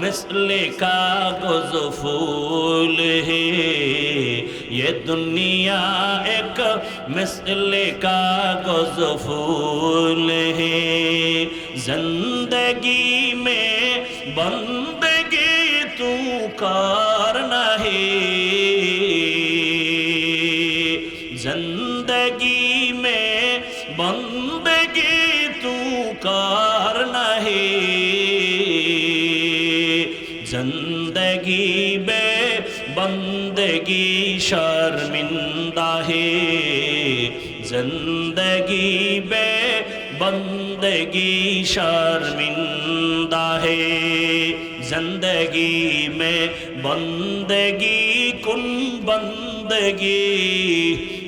मिसले कागज फूल है, ये दुनिया एक मिसले कागज फूल है। जिंदगी में बंदगी तू करना है, जिंदगी में बंदगी तू करना है, जिंदगी में बंदगी शर्मिंदा है, जिंदगी में बंदगी शर्मिंदा है। जिंदगी में बंदगी कुन बंदगी,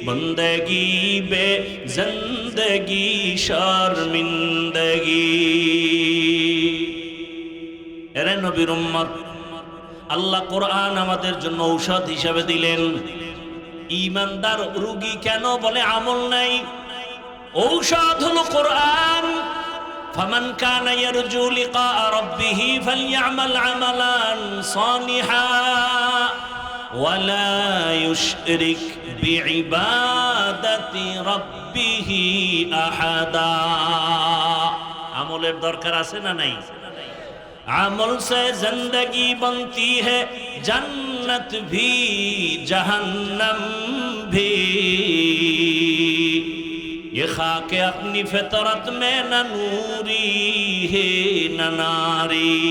बंदगी बे जिंदगी शर्मिंदगी। এরে নবীর উম্মত, আল্লাহ কোরআন আমাদের জন্য ঔষধ হিসেবে দিলেন। ঈমানদার রোগী কেন বলে আমল নাই? ঔষধ হলো কোরআন। ফামান কানা ইয়ারজু লিকা রাব্বিহি ফালইআমাল আমালান সালিহা ওয়ালা ইউশরিক বিইবাদাতি রাব্বিহি আহাদা। আমলের দরকার আছে না নাই? अमल से जिंदगी बनती है, जन्नत भी जहन्नम भी। ये खाके अपनी फितरत में न नूरी है न नारी।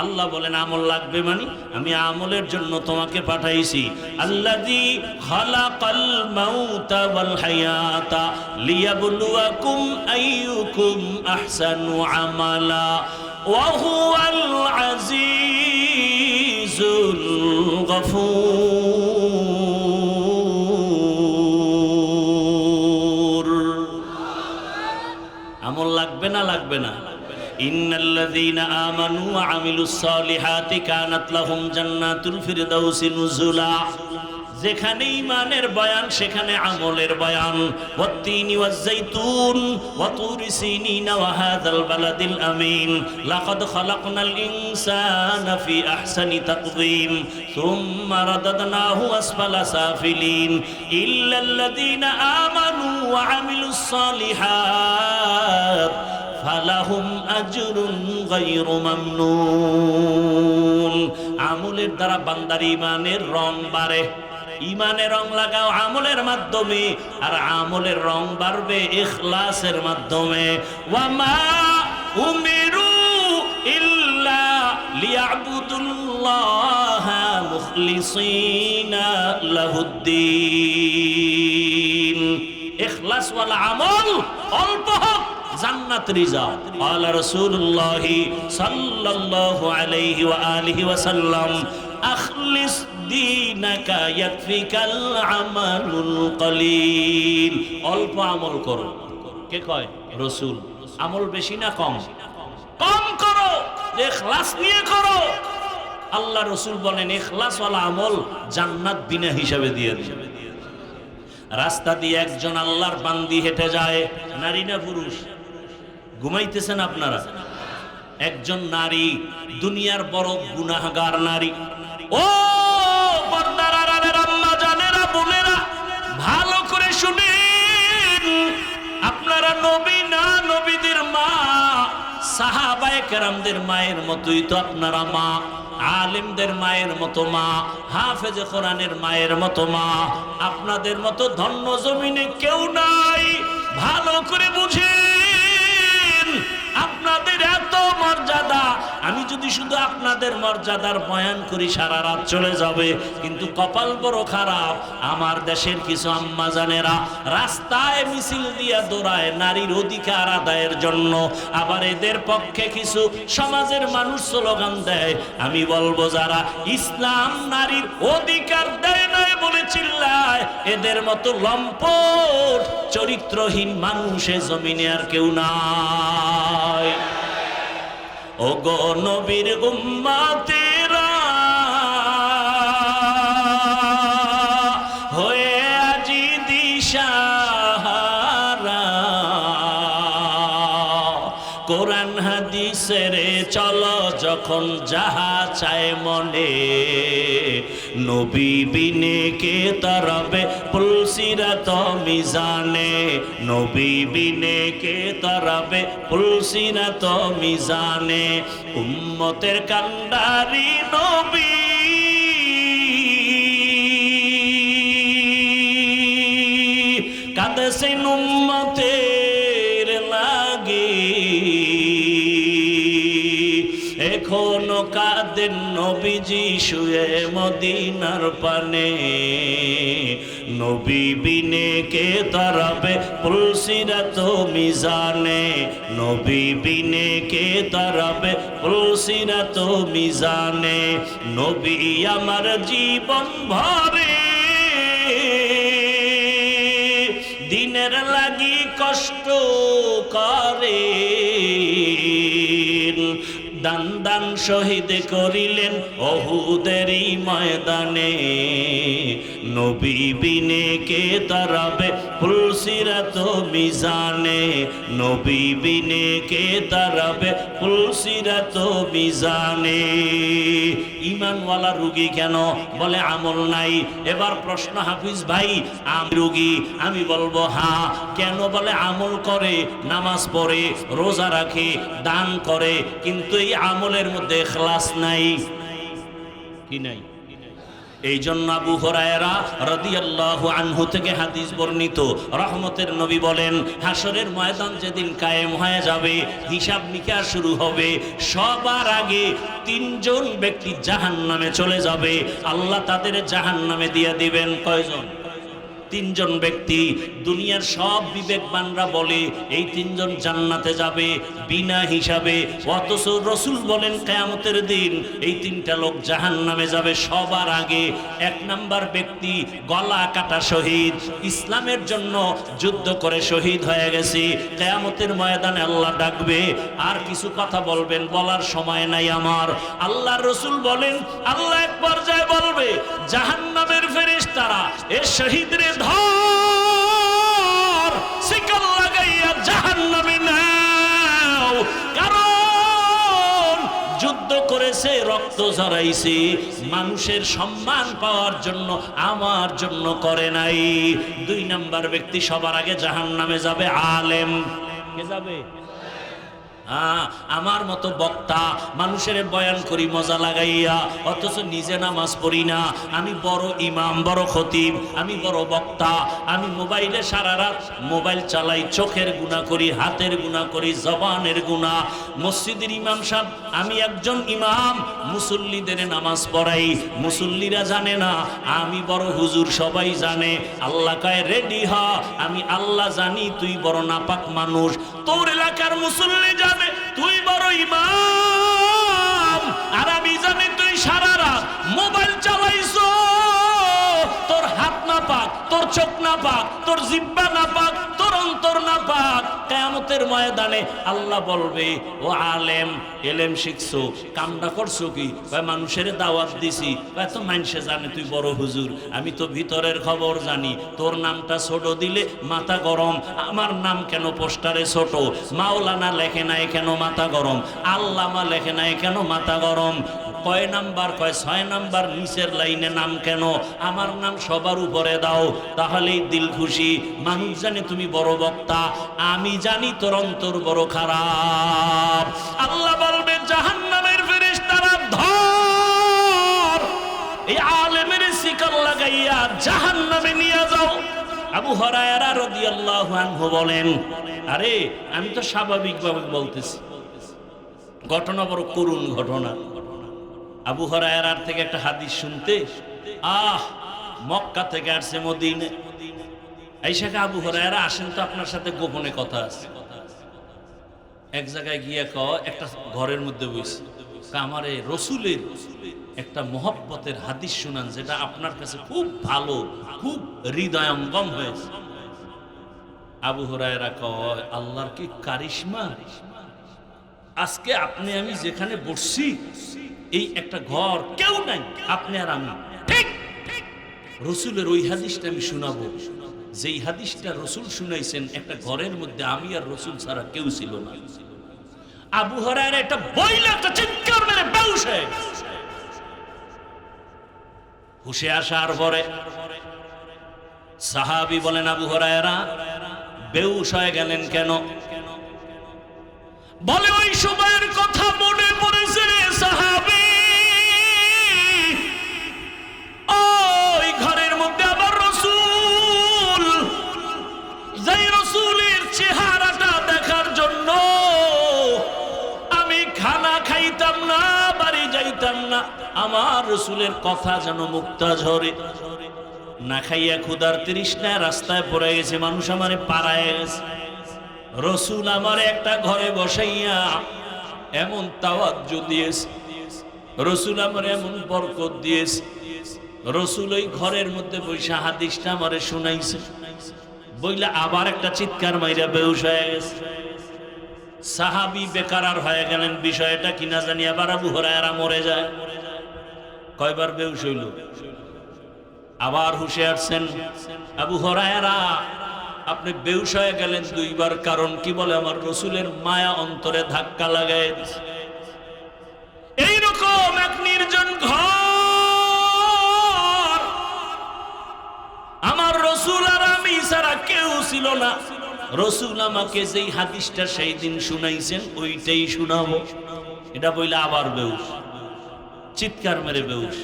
আল্লাহ বলেন আমল লাগবে মানে আমি আমলের জন্য তোমাকে পাঠাইছি। আল্লাযী খালাকাল মাউতা ওয়াল হায়াতা লিয়াবলুয়াকুম আইয়ুকুম আহসানু আমালা ওয়া হুয়াল আজিজুল গফুর। আমল লাগবে না? লাগবে না? ইন্নাল্লাযীনা আমানু ওয়া আমিলুস সালিহাতি কানাত লাহুম জান্নাতুল ফিরদাউসি নুজুলা। যেখানে ঈমানের বয়ান সেখানে আমলের বয়ান। ওয়াত্তিনি ওয়াজ-যাইতুন ওয়া তুরি সিনিন ওয়া হাযাল বালাদিল আমিন লাকাদ খালাকনাল ইনসানা ফি আহসানি তাকওয়িম সুম্মা রাদাদনাহু আসফালা সাফিলিন ইল্লাল্লাযীনা আমানু ওয়া আমিলুস সালিহাত ফালাহুম আজরুন গায়রু মামনুন। আমলের দ্বারা বান্দার ঈমানের রং বাড়ে। ঈমানের রং লাগাও আমলের মাধ্যমে, আর আমলের রং বাড়বে ইখলাসের মাধ্যমে। ওয়া মা উমিরু ইল্লা লিয়াবুদুল্লাহা মুখলিসিনা লাহুদ্দিন। ইখলাস ওয়ালা আমল অল্প হোক জান্নাত রিজার্ভ। قال رسول الله صلى الله عليه واله وسلم اخلص دينك يكفيك العمل القليل। অল্প আমল করো। কে কয়? রাসূল। আমল বেশি না কম? কম করো, ইখলাস নিয়ে করো। আল্লাহ রাসূল বলেন ইখলাস ওয়ালা আমল জান্নাত বিনা হিসাবে দিয়ে দিবেন। রাস্তা দিয়ে একজন আল্লাহর বান্দি হেঁটে যায়, নারী না পুরুষ? ঘুমাইতেছেন আপনারা? একজন নারী, দুনিয়ার বড় গুনাহগার নারী। ও পর্দার আড়ালের আম্মা জানেরা, বোনেরা, ভালো করে শুনেন। আপনারা নবী না, নবীদের মা, সাহাবায়ে কেরামদের মায়ের মতোই তো আপনারা মা। আলেমদের মায়ের মতো মা, হাফেজে কোরআনের মায়ের মতো মা। আপনাদের মতো ধন্য জমিনে কেউ নাই। ভালো করে বুঝেন, আপনাদের এত মর্যাদা। আমি যদি যদি শুধু আপনাদের মর্যাদার বয়ান করি সারা রাত চলে যাবে, কিন্তু কপাল বড় খারাপ। আমার দেশের কিছু আম্মা জানেরা রাস্তায় মিছিল দিয়া দৌড়ায় নারীর অধিকার আদায়ের জন্য, আবার এদের পক্ষে কিছু সমাজের মানুষ স্লোগান দেয়। আমি বলবো যারা ইসলাম নারীর অধিকার দেয় নয় বলে চিল্লায়, এদের মতো লম্পট চরিত্রহীন মানুষে জমিনে আর কেউ নাই। ও গো নবীর উম্মতেরা হয়ে আজি দিশাহারা, কোরআন হাদিসের চলো যখন যাহা চায় মনে, নবী বিনে কে তরবে পুলসিরাত মিজানে, নবী বিনে কে তরবে পুলসিরাত মিজানে। উম্মতের কান্ডারি নবী কাঁদেছেন উম্মতের লাগে, এখনো কাঁদেন নবীজি শুয়ে মদিনার পানে, নবী বিনে কে তরবে পুলসিরাত মিজানে, নবী বিনে কে তরবে পুলসিরাত মিজানে। নবী আমার জীবন ভরে দিনের লাগি কষ্ট করে, দান দান শহীদ করিলেন ওহুদেরই ময়দানে, নবী বিনে কে তরবে পুলসিরাত মিজানে, নবী বিনে কে তরবে পুলসিরাত মিজানে। ঈমানওয়ালা রোগী কেন? বলে আমল নাই। এবার প্রশ্ন হাফিজ ভাই, আমি রোগী? আমি বলবো হ্যাঁ। কেন? বলে আমল করে, নামাজ পড়ে, রোজা রাখে, দান করে, কিন্তু এই আমলের মধ্যে ইখলাস নাই। কি নাই? এই জন্য আবু হুরায়রা রাদিয়াল্লাহু আনহু থেকে হাদিস বর্ণিত, রহমতের নবী বলেন, হাসরের ময়দান যেদিন কায়েম হয়ে যাবে, হিসাব নিকাশ শুরু হবে, সবার আগে তিনজন ব্যক্তি জাহান্নামে চলে যাবে। আল্লাহ তাদের জাহান্নামে দিয়ে দিবেন। কয়জন? তিনজন ব্যক্তি। দুনিয়ার সব বিবেকবানরা বলে এই তিনজন জান্নাতে যাবে বিনা হিসাবে, অথচ রসুল বলেন কিয়ামতের দিন এই তিনটা লোক জাহান্নামে যাবে সবার আগে। এক নাম্বার ব্যক্তি গলা কাটা শহীদ, ইসলামের জন্য যুদ্ধ করে শহীদ হয়ে গেছে। কিয়ামতের ময়দানে আল্লাহ ডাকবে, আর কিছু কথা বলবেন, বলার সময় নাই আমার। আল্লাহর রসুল বলেন, আল্লাহ এক পর্যায়ে বলবে, জাহান্নামের ফেরেশতারা এ শহীদরে ধর, শিকল লাগাইয়া জাহান্নামে নাও, কারণ যুদ্ধ করেছে, রক্ত ঝরাইছে, মানুষের সম্মান পাওয়ার জন্য, আমার জন্য করে নাই। দুই নাম্বার ব্যক্তি সবার আগে জাহান্নামে যাবে আলেম। কে যাবে? আমার মতো বক্তা, মানুষের বয়ান করি মজা লাগাইয়া, অথচ নিজে নামাজ পড়ি না। আমি বড় ইমাম, বড় খতিব, আমি বড় বক্তা, আমি মোবাইলে সারা রাত মোবাইল চালাই, চোখের গুনাহ করি, হাতের গুনাহ করি, জবানের গুনাহ। মসজিদের ইমাম সাহেব, আমি একজন ইমাম, মুসল্লিদের নামাজ পড়াই, মুসল্লিরা জানে না আমি বড় হুজুর, সবাই জানে। আল্লাহ কয় রেডি হ, আমি আল্লাহ জানি তুই বড় নাপাক মানুষ, তোর এলাকার মুসল্লি জানে তুই বড় ইমাম, আর আমি জানি তুই সারা রাত মোবাইল চালাইছো, তোর হাত না পাক, তোর চোখ না পাক, তোর জিহ্বা না পাক, তোর অন্তর না পাক। কিয়ামতের ময়দানে আল্লাহ বলবে, ও আলেম, এলেম শিখছো, কামটা করছো কি? মানুষের দাওয়াত দিছি। তো মানুষে জানে তুই বড় হুজুর, আমি তো ভিতরের খবর জানি। তোর নামটা ছোট দিলে মাথা গরম, আমার নাম কেন পোস্টারে ছোট? মাওলানা লেখে নাই কেন মাথা গরম? আল্লামা লেখে নাই কেন মাথা গরম? কয় নাম্বার? কয় 6 নাম্বার, নিচের লাইনে নাম কেন? আমার নাম সবার উপরে দাও, তাহলেই দিল খুশি। মানুষ জানে তুমি বড় বক্তা, আমি জানি তোর অন্তর বড় খারাপ। আল্লাহ বলবে, জাহান্নামের ফেরেশতারা ধর, এই আলেমের শিকল লাগাইয়া জাহান্নামে নিয়ে যাও। আবু হুরায়রা রাদিয়াল্লাহু আনহু বলেন, আরে আমি তো স্বাভাবিকভাবে বলতেছি, ঘটনা বড় করুণ ঘটনা। আবু হুরায়রার থেকে একটা হাদিস শুনতে মক্কা থেকে আসছে মদিনে। আইসাকে আবু হুরায়রা আসেন তো, আপনার সাথে গোপনে কথা আছে। এক জায়গায় গিয়ে একটা ঘরের মধ্যে বসে আমার এই রসুলের একটা মহব্বতের হাদিস শুনান, যেটা আপনার কাছে খুব ভালো, খুব হৃদয়ঙ্গম হয়েছে। আবু হুরায়রা কয়, আল্লাহর কি কারিশমা, আজকে আপনি আমি যেখানে বসছি এই একটা ঘর, কেউ নাই, আপনি আর আমি। ঠিক রসুলের ওই হাদিসটা আমি শোনাবো, যেই হাদিসটা রসুল শুনাইছেন একটা ঘরের মধ্যে আমি আর রসুল ছাড়া কেউ ছিল না। আবু হুরায়রা এটা বইলে একটা চিৎকার মেরে বেহুশ হয়ে গেছে। হুশে আসার পরে সাহাবী বলেন, আবু হুরায়রা বেহুশ হয়ে গেলেন কেন? বলে, ওই সময়ের কথা মনে পড়েছে রে সাহাবী, ওই ঘরের মধ্যে আবার রসুল, যেই রসুলের চেহারাটা দেখার জন্য আমি খানা খাইতাম না, বাড়ি যাইতাম না। আমার রসুলের কথা যেন মুক্তা ঝরে, না খাইয়া ক্ষুধার তৃষ্ণায় রাস্তায় পড়ে গেছে, মানুষ আমারে পাড়ায় গেছে। রসুল আমার একটা ঘরে বসাইয়া এমন তাওয়াজ্জু দিয়েছে, রসুল আমার এমন বরকত দিয়েছে, রসুল ওই ঘরের মধ্যে বৈশা হাদিসটা আমারে শুনাইছে। বইলা আবার একটা চিৎকার মাইরা বেহুশ হয়ে গেছে। সাহাবী বেকারার হয়ে গেলেন, বিষয়টা কিনা জানি। আবার আবু হুরায়রা মরে যায়। কয়বার বেহুশ হইল? আবার হুশে আসছেন। আবু হুরায়রা আপনি বেহুশ হয়ে গেলেন দুইবার, কারণ কি? বলে, আমার রসুলের মায়া অন্তরে ধাক্কা লাগায়। এইরকম এক নির্জন ঘর, আমার রসুল আর আমি ছাড়া কেউ ছিল না। রসুল আমাকে যেই হাদিসটা সেই দিন শুনাইছেন ওইটাই শুনাবো, এটা বইলে আবার বেহুশ, চিৎকার মেরে বেহুশ।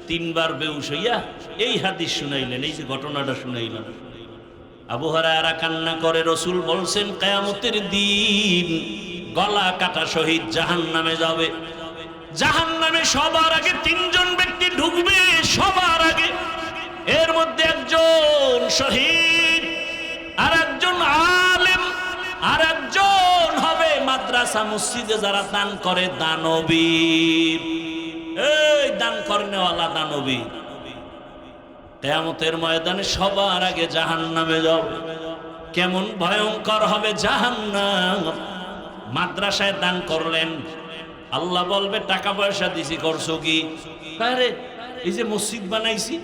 তিনবার বেহুশ হইয়া এই হাদিস শুনাইলেন, এই যে ঘটনাটা শুনাইলেন। আবু হুরায়রা কান্না করে, রসুল বলছেন কিয়ামতের দিন গলা কাটা শহীদ জাহান্নামে যাবে। জাহান্নামে সবার আগে তিনজন ব্যক্তি ঢুকবে, সবার আগে। এর মধ্যে একজন শহীদ, আর একজন আলেম, আর একজন হবে মাদ্রাসা মসজিদে যারা দান করে দানবীর। এই দান করনেওয়ালা দানবীর কিয়ামতের ময়দানে সবার আগে জাহান্নামে যাবে। কেমন ভয়ঙ্কর হবে জাহান্নাম! মাদ্রাসায় দান করলেন, আল্লাহ বলবে টাকা পয়সা দিছি, করছো কি? আরে এই যে মসজিদ বানাইছি,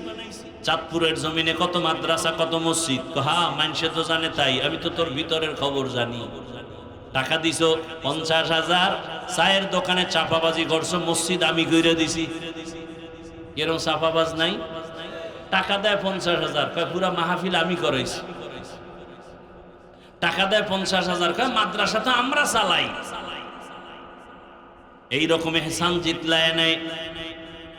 চাঁদপুরের জমিনে কত মাদ্রাসা, কত মসজিদ। হ্যাঁ, মানুষে তো জানে, তাই আমি তো তোর ভিতরের খবর জানি। টাকা দিছো 50,000, চায়ের দোকানে চাপাবাজি করছো, মসজিদ আমি কইরা দিছি। এরকম চাপাবাজ নাই? টাকা দেয় 50,000, কয় পুরা মাহফিল আমি করাইছি। টাকা দেয় 50,000, কয় মাদ্রাসা তো আমরা চালাই। এইরকম এহসান জিতলায় নেই।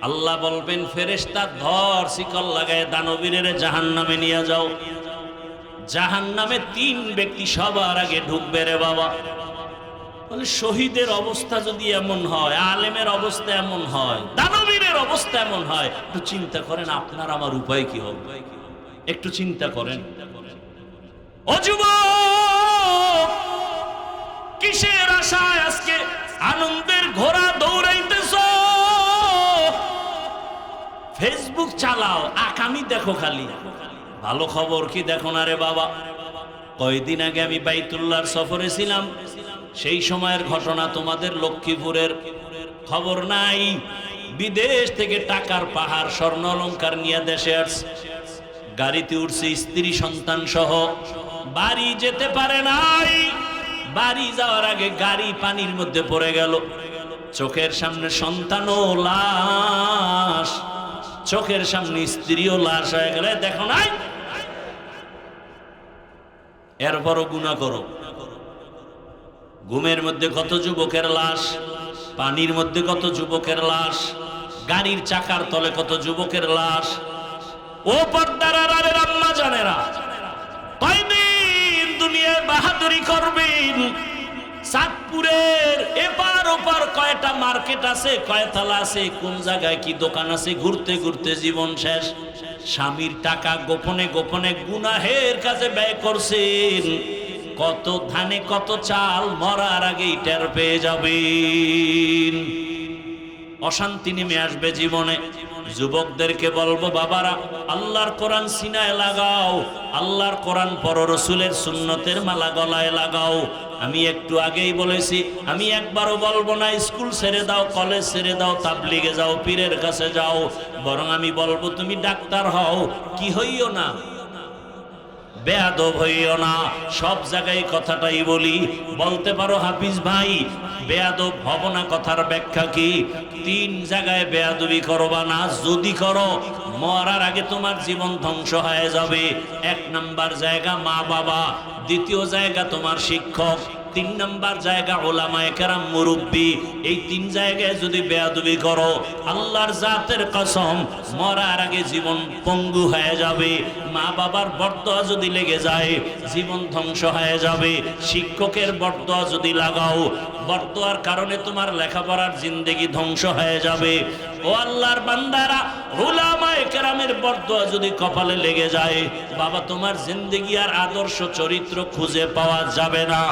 আল্লাহ বলবেন, ফেরেশতা ধর, শিকল লাগায় দানবীরের জাহান্নামে নিয়ে যাও। জাহান্নামে তিন ব্যক্তি সবার আগে ঢুকবে রে বাবা। বলে, শহীদের অবস্থা যদি এমন হয়, আলেমের অবস্থা এমন হয়, দানবীরের অবস্থা এমন হয়, একটু চিন্তা করেন আপনার আমার উপায় কি হবে? একটু চিন্তা করেন। ও যুবক, কিসের আশায় আজকে আনন্দের ঘোড়া দৌড়াইতেছ? ফেসবুক চালাও, আকামি দেখো খালি, ভালো খবর কি দেখো না রে বাবা। কয়দিন আগে আমি বাইতুল্লাহর সফরে ছিলাম, সেই সময়ের ঘটনা তোমাদের লক্ষ্মীপুরের খবর নাই। বিদেশ থেকে টাকার পাহাড় স্বর্ণ অলংকার নিয়ে দেশে আসছে, গাড়িতে উঠছে স্ত্রী সন্তান সহ, বাড়ি যেতে পারে নাই। বাড়ি যাওয়ার আগে গাড়ি পানির মধ্যে পড়ে গেল, চোখের সামনে সন্তানও লাশ, চোখের সামনে স্ত্রীও লাশ হয়ে গেলে দেখো নাই। এরপরও গুনাহ করো। ঘুমের মধ্যে কত যুবকের লাশ, পানির মধ্যে কত যুবকের লাশ, গাড়ির চাকার তলে কত যুবকের লাশ। ও পর্দার আড়ালের আম্মা জানেরা, কয়দিন দুনিয়ায় বাহাদুরি করবেন? চাঁদপুরের এপার ওপার কয়টা মার্কেট আছে, কয়তলা আছে, কোন জায়গায় কি দোকান আছে, ঘুরতে ঘুরতে জীবন শেষ। স্বামীর টাকা গোপনে গোপনে গুনাহের কাজে ব্যয় করছেন। কত ধানে কত চাল মরার আগেই টের পেয়ে যাবেন। অশান্তি নেমে আসবে জীবনে। যুবকদেরকে বলবো, বাবারা, আল্লাহর কোরআন সিনায় লাগাও, আল্লাহর কোরআন পড়ো, রসুলের সুন্নতের মালা গলায় লাগাও। আমি একটু আগেই বলেছি, আমি একবারও বলবো না স্কুল ছেড়ে দাও, কলেজ ছেড়ে দাও, তাবলিগে যাও, পীরের কাছে যাও। বরং আমি বলবো তুমি ডাক্তার হও, কি হইও না, বেয়াদব হইও না। সব জায়গায় কথাটাই বলি। বলতে পারো হাফিজ ভাই বেয়াদব হব না, কথার ব্যাখ্যা কি? 3 জায়গায় বেয়াদবি করবা না, যদি করো মরার আগে তোমার জীবন ধ্বংস হয়ে যাবে। 1 নাম্বার জায়গা মা বাবা, 2য় জায়গা তোমার শিক্ষক, 3 নাম্বার জায়গা ওলামায়ে কেরাম মুরব্বী। এই 3 জায়গায় যদি বেয়াদবি করো, আল্লাহর জাতের কসম মরার আগে জীবন পঙ্গু হয়ে যাবে। মা বাবার বরদোয়া যদি লেগে যায়, জীবন ধ্বংস হয়ে যাবে। শিক্ষকের বরদোয়া যদি লাগাও, বরদোয়ার কারণে তোমার লেখাপড়ার জিন্দেগি ধ্বংস হয়ে যাবে। ও আল্লাহর বান্দারা, উলামায়ে কেরামের বরদোয়া যদি কপালে লেগে যায়, বাবা তোমার জিন্দেগি আর আদর্শ চরিত্র খুঁজে পাওয়া যাবে না।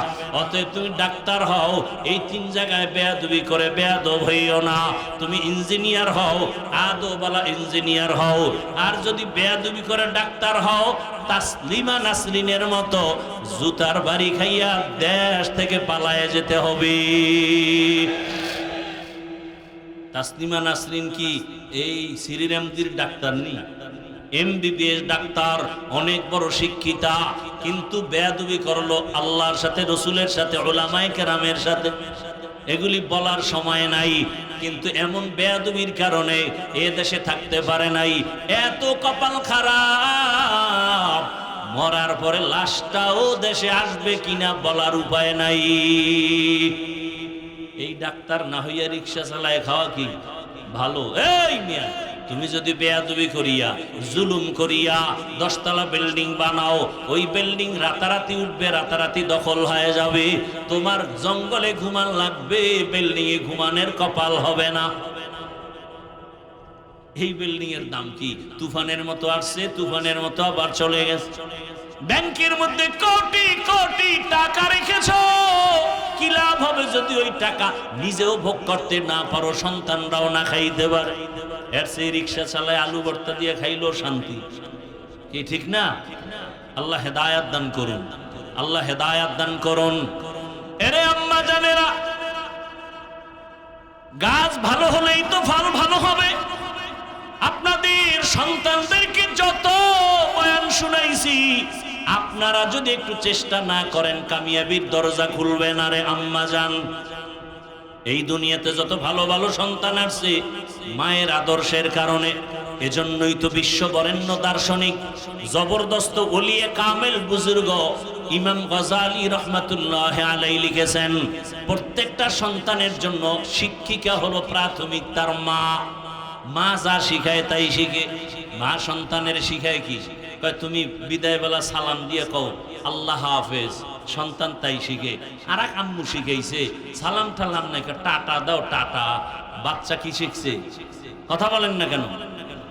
অতএব তুমি ডাক্তার হও, এই 3 জায়গায় বেয়াদবি করে বেয়াদব হইও না। তুমি ইঞ্জিনিয়ার হও, আদবওয়ালা ইঞ্জিনিয়ার হও। আর যদি বেয়াদবি করে ডাক্তার হও, তাসলিমা নাসরিনের মতো জুতার বাড়ি খাইয়া দেশ থেকে পালায়ে যেতে হবে। তাসলিমা নাসরিন কি এই শ্রীরামদির ডাক্তার নেই? MBBS ডাক্তার, অনেক বড় শিক্ষিতা, কিন্তু বেয়াদবি করলো আল্লাহর সাথে, রসুলের সাথে, উলামায়ে কেরামের সাথে। এগুলি বলার সময় নাই, কিন্তু এমন বেয়াদবির কারণে এ দেশে থাকতে পারে নাই। এত কপাল খারাপ, মরার পরে লাশটাও দেশে আসবে কিনা বলার উপায় নাই। এই ডাক্তার না হইয়া রিক্সা চালায় খাওয়া কি ভালো? এই মিয়া, তুমি যদি বেয়াদবি করিয়া জুলুম করিয়া 10 তলা বিল্ডিং বানাও, ওই বিল্ডিং রাতারাতি উঠবে, রাতারাতি দখল হয়ে যাবে। তোমার জঙ্গলে ঘুমান লাগবে, বিল্ডিং এ ঘুমানের কপাল হবে না। এই বিল্ডিং এর দাম কি? তুফানের মতো আসছে, তুফানের মতো আবার চলে গেছে। ব্যাংকের মধ্যে কোটি কোটি টাকা রেখেছো, কি লাভ হবে যদি ওই টাকা নিজেও ভোগ করতে না পারো, সন্তানরাও না খাইতে পারে? এর সেই রিক্সা চালায় আলু ভর্তা দিয়ে খাইলো শান্তি, কি ঠিক না? আল্লাহ হেদায়াত দান করুন, আল্লাহ হেদায়াত দান করুন। এরে আম্মা জানেরা, গাছ ভালো হলেই তো ফল ভালো হবে। আপনাদের সন্তানদেরকে যত বয়ান শুনাইছি, আপনারা যদি একটু চেষ্টা না করেন, কামিয়াবির দরজা খুলবে না রে আম্মা জান। এই দুনিয়াতে যত ভালো ভালো সন্তান আসছে মায়ের আদর্শের কারণে। এজন্যই তো বিশ্ব বরেণ্য দার্শনিক, জবরদস্ত ওলিয়ে কামেল বুজুর্গ ইমাম গজালি রহমাতুল্লাহ আলাইহি লিখেছেন, প্রত্যেকটা সন্তানের জন্য শিক্ষিকা হলো প্রাথমিক তার মা। মা যা শিখায় তাই শিখে। মা সন্তানের শিখায় কি? তুমি বিদায় বেলা সালাম দিয়ে কও আল্লাহ হাফেজ, সন্তান তাই শিখে। আর এক আম্মু শিখাইছে সালাম ঠালাম না, টাটা দাও টাটা। বাচ্চা কি শিখছে? কথা বলেন না কেন?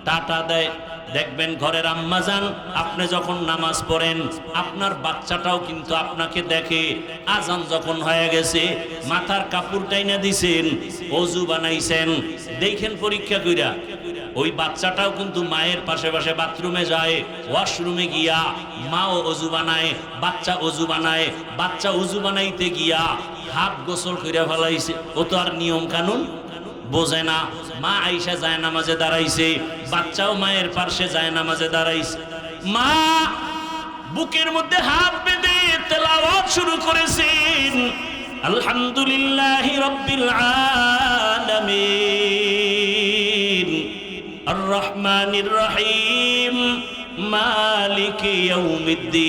টাটা দেয়। দেখবেন ঘরের আম্মা যান, আপনি যখন নামাজ পড়েন আপনার বাচ্চাটাও কিন্তু আপনাকে দেখে। আজান যখন হয়ে গেছে, মাথার কাপড় টাইনা দিছেন, ওযু বানাইছেন, দেখেন পরীক্ষা কইরা ওই বাচ্চাটাও কিন্তু মায়ের পাশে পাশে বাথরুমে যায়, ওয়াশরুমে গিয়া মাও ওযু বানায়, বাচ্চা ওযু বানায়। বাচ্চা ওযু বানাইতে গিয়া হাত গোসল কইরা ফেলাইছে, ও তো আর নিয়ম কানুন বোঝে না। মা আইসা যায় নামাজে দাঁড়াইছে, বাচ্চাও মায়ের পাশে যায় নামাজে দাঁড়াইছে। মা বুকের মধ্যে হাত বেঁধে তেলাওয়াত শুরু করেছেন, আলহামদুলিল্লাহি রাব্বিল আলামিন আর রহমানির রহিম মালিকি ইয়াউমিদ্দিন।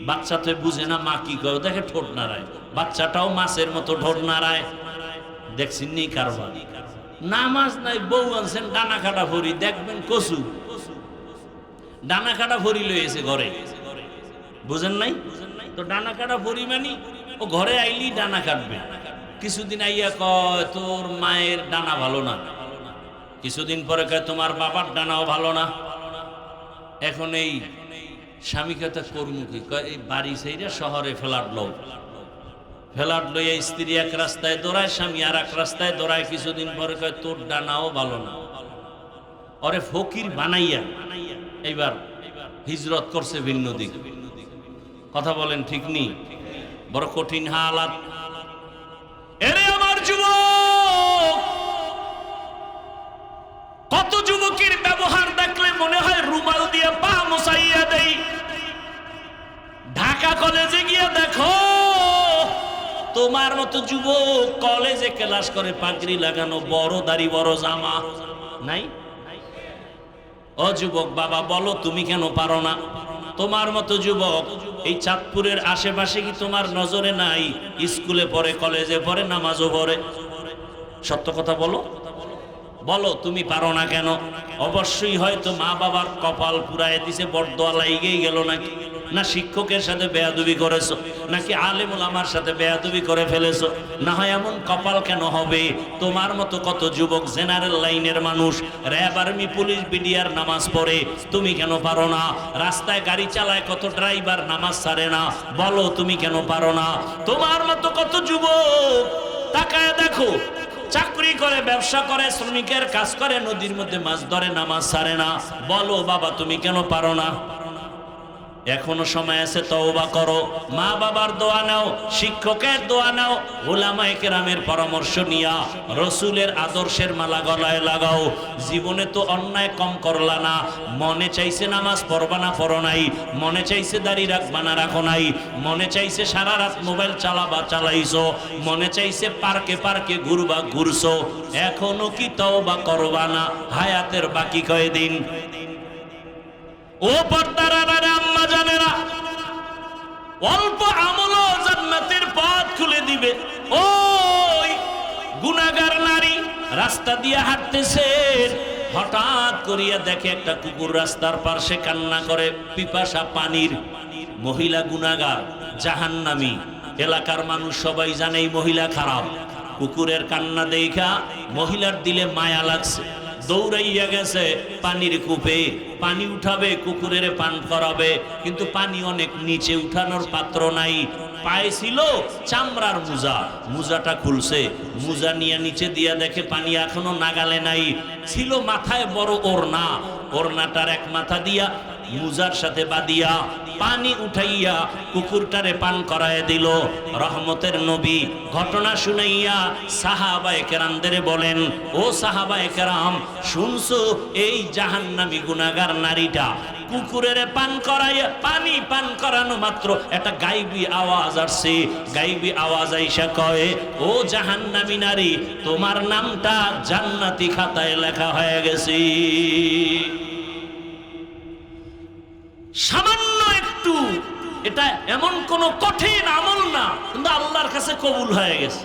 বাচ্চা তো বুঝে না মা কি করে, দেখে ঠোঁট নাড়ায়, বাচ্চাটাও মাছের মতো ঠোঁট নাড়ায়। দেখছেন নি কারবার? নামাজ নাই, বউ আনছেন ডানা কাটা ভরি, দেখবেন কচু ডানা কাটা ভরি লয়েছে ঘরে, বুঝেন নাই তো? ডানা কাটা ভরি মানি ও ঘরে আইলি ডানা কাটবে। কিছুদিন আইয়া কয় তোর মায়ের ডানা ভালো না, কিছুদিন পরে কয় তোমার বাবার ডানাও ভালো না। এখন এই স্বামী কথা কর্মুখী কয় এই বাড়ি সেইটা শহরে ফ্ল্যাট লইয়া স্ত্রী এক রাস্তায় দৌড়ায়, স্বামী আর এক রাস্তায় দৌড়ায়। কিছুদিন পরে কয় তোর ডানাও ভালো না। ওরে ফকির বানাইয়া এইবার হিজরত করছে ভিন্ন দিক। কথা বলেন ঠিক নি? বড় কঠিন হালাত। এরে আমার যুবক, কত যুবকের ব্যবহার দেখলে মনে হয় রুমাল দিয়ে পা মোছাইয়া দেই। ঢাকা কলেজে গিয়ে দেখো তোমার মতো যুবক কলেজে ক্লাস করে পাগড়ি লাগানো, বড় দাড়ি বড় জামা নাই। ও যুবক বাবা বলো তুমি কেন পারো না? তোমার মতো যুবক এই চাঁদপুরের আশেপাশে কি তোমার নজরে নাই? স্কুলে পড়ে, কলেজে পড়ে, নামাজও পড়ে। সত্য কথা বলো, বলো তুমি পারো না কেন? অবশ্যই হয়তো মা বাবার কপাল পুরায় দিছে, বরদোয়া লাইগেই গেল নাকি, না শিক্ষকের সাথে বেয়াদবি করেছো, নাকি আলেম ওলামার সাথে বেয়াদবি করে ফেলেছো। না হয় এমন কপাল কেন হবে? তোমার মতো কত যুবক জেনারেল লাইনের মানুষ, র্যাব, আর্মি, পুলিশ, বিডিআর নামাজ পড়ে, তুমি কেন পারো না? রাস্তায় গাড়ি চালায় কত ড্রাইভার নামাজ ছাড়ে না, বলো তুমি কেন পারো না? তোমার মতো কত যুবক তাকায় দেখো, চাকরি করে, ব্যবসা করে, শ্রমিকের কাজ করে, নদীর মধ্যে মাছ ধরে, নামাজ ছাড়ে না, বলো বাবা তুমি কেন পারো না? এখনো সময় আছে, তওবা করো, মা বাবার দোয়া নাও, শিক্ষকের দোয়া নাও, উলামায়ে কেরামের পরামর্শ নিয়া রসুলের আদর্শের মালা গলায় লাগাও। জীবনে তো অন্যায় কম করলা না, মনে চাইছে নামাজ পড়বা না, পড়ো নাই, মনে চাইছে দাড়ি রাখবা না, রাখো নাই, মনে চাইছে সারা রাত মোবাইল চালাবা, চালাইছো, মনে চাইছে পার্কে পার্কে ঘুরবা, ঘুরছো। এখনো কি তওবা করবা না? হায়াতের বাকি কয়দিন? ও পর্দার আম্মা জানেরা, অল্প আমলও জান্নাতের পথ খুলে দিবে। ওই গুনাহগার নারী রাস্তা দিয়ে হাঁটতেছে, হঠাৎ করিয়া দেখে একটা কুকুর রাস্তার পাশে কান্না করে, পিপাসা পানির। মহিলা গুনাহগার, জাহান্নামী। এলাকার মানুষ সবাই জানে এই মহিলা খারাপ। কুকুরের কান্না দেখা মহিলার দিলে মায়া লাগছে, দৌড়াইয়া গেছে পানির কূপে, পানি উঠাবে, কুকুরের পান করাবে, কিন্তু পানি অনেক নিচে, উঠানোর পাত্র নাই। পায়ে ছিল চামড়ার মোজা, মোজাটা খুলছে, মোজা নিয়ে নিচে দিয়া দেখে পানি এখনো নাগালে নাই। ছিল মাথায় বড় ওড়না, ওড়নাটার এক মাথা দিয়া মুজার সাথে বাদিয়া পানি উঠাইয়া কুকুরটারে পান করায় দিল। রহমতের নবী ঘটনা শুনাইয়া সাহাবায়ে কেরামদের বলেন, ও সাহাবায়ে কেরাম, শুনছো এই জাহান্নামী গুনাহগার নারীটা কুকুরের পান করাইয়া, পানি পান করানো মাত্র একটা গাইবী আওয়াজ আসছে। গাইবী আওয়াজ আইসা কয়, ও জাহান্নামী নারী, তোমার নামটা জান্নাতি খাতায় লেখা হয়ে গেছে। সামান্য একটু, এটা এমন কোন কঠিন আমল না, কিন্তু আল্লাহর কাছে কবুল হয়ে গেছে,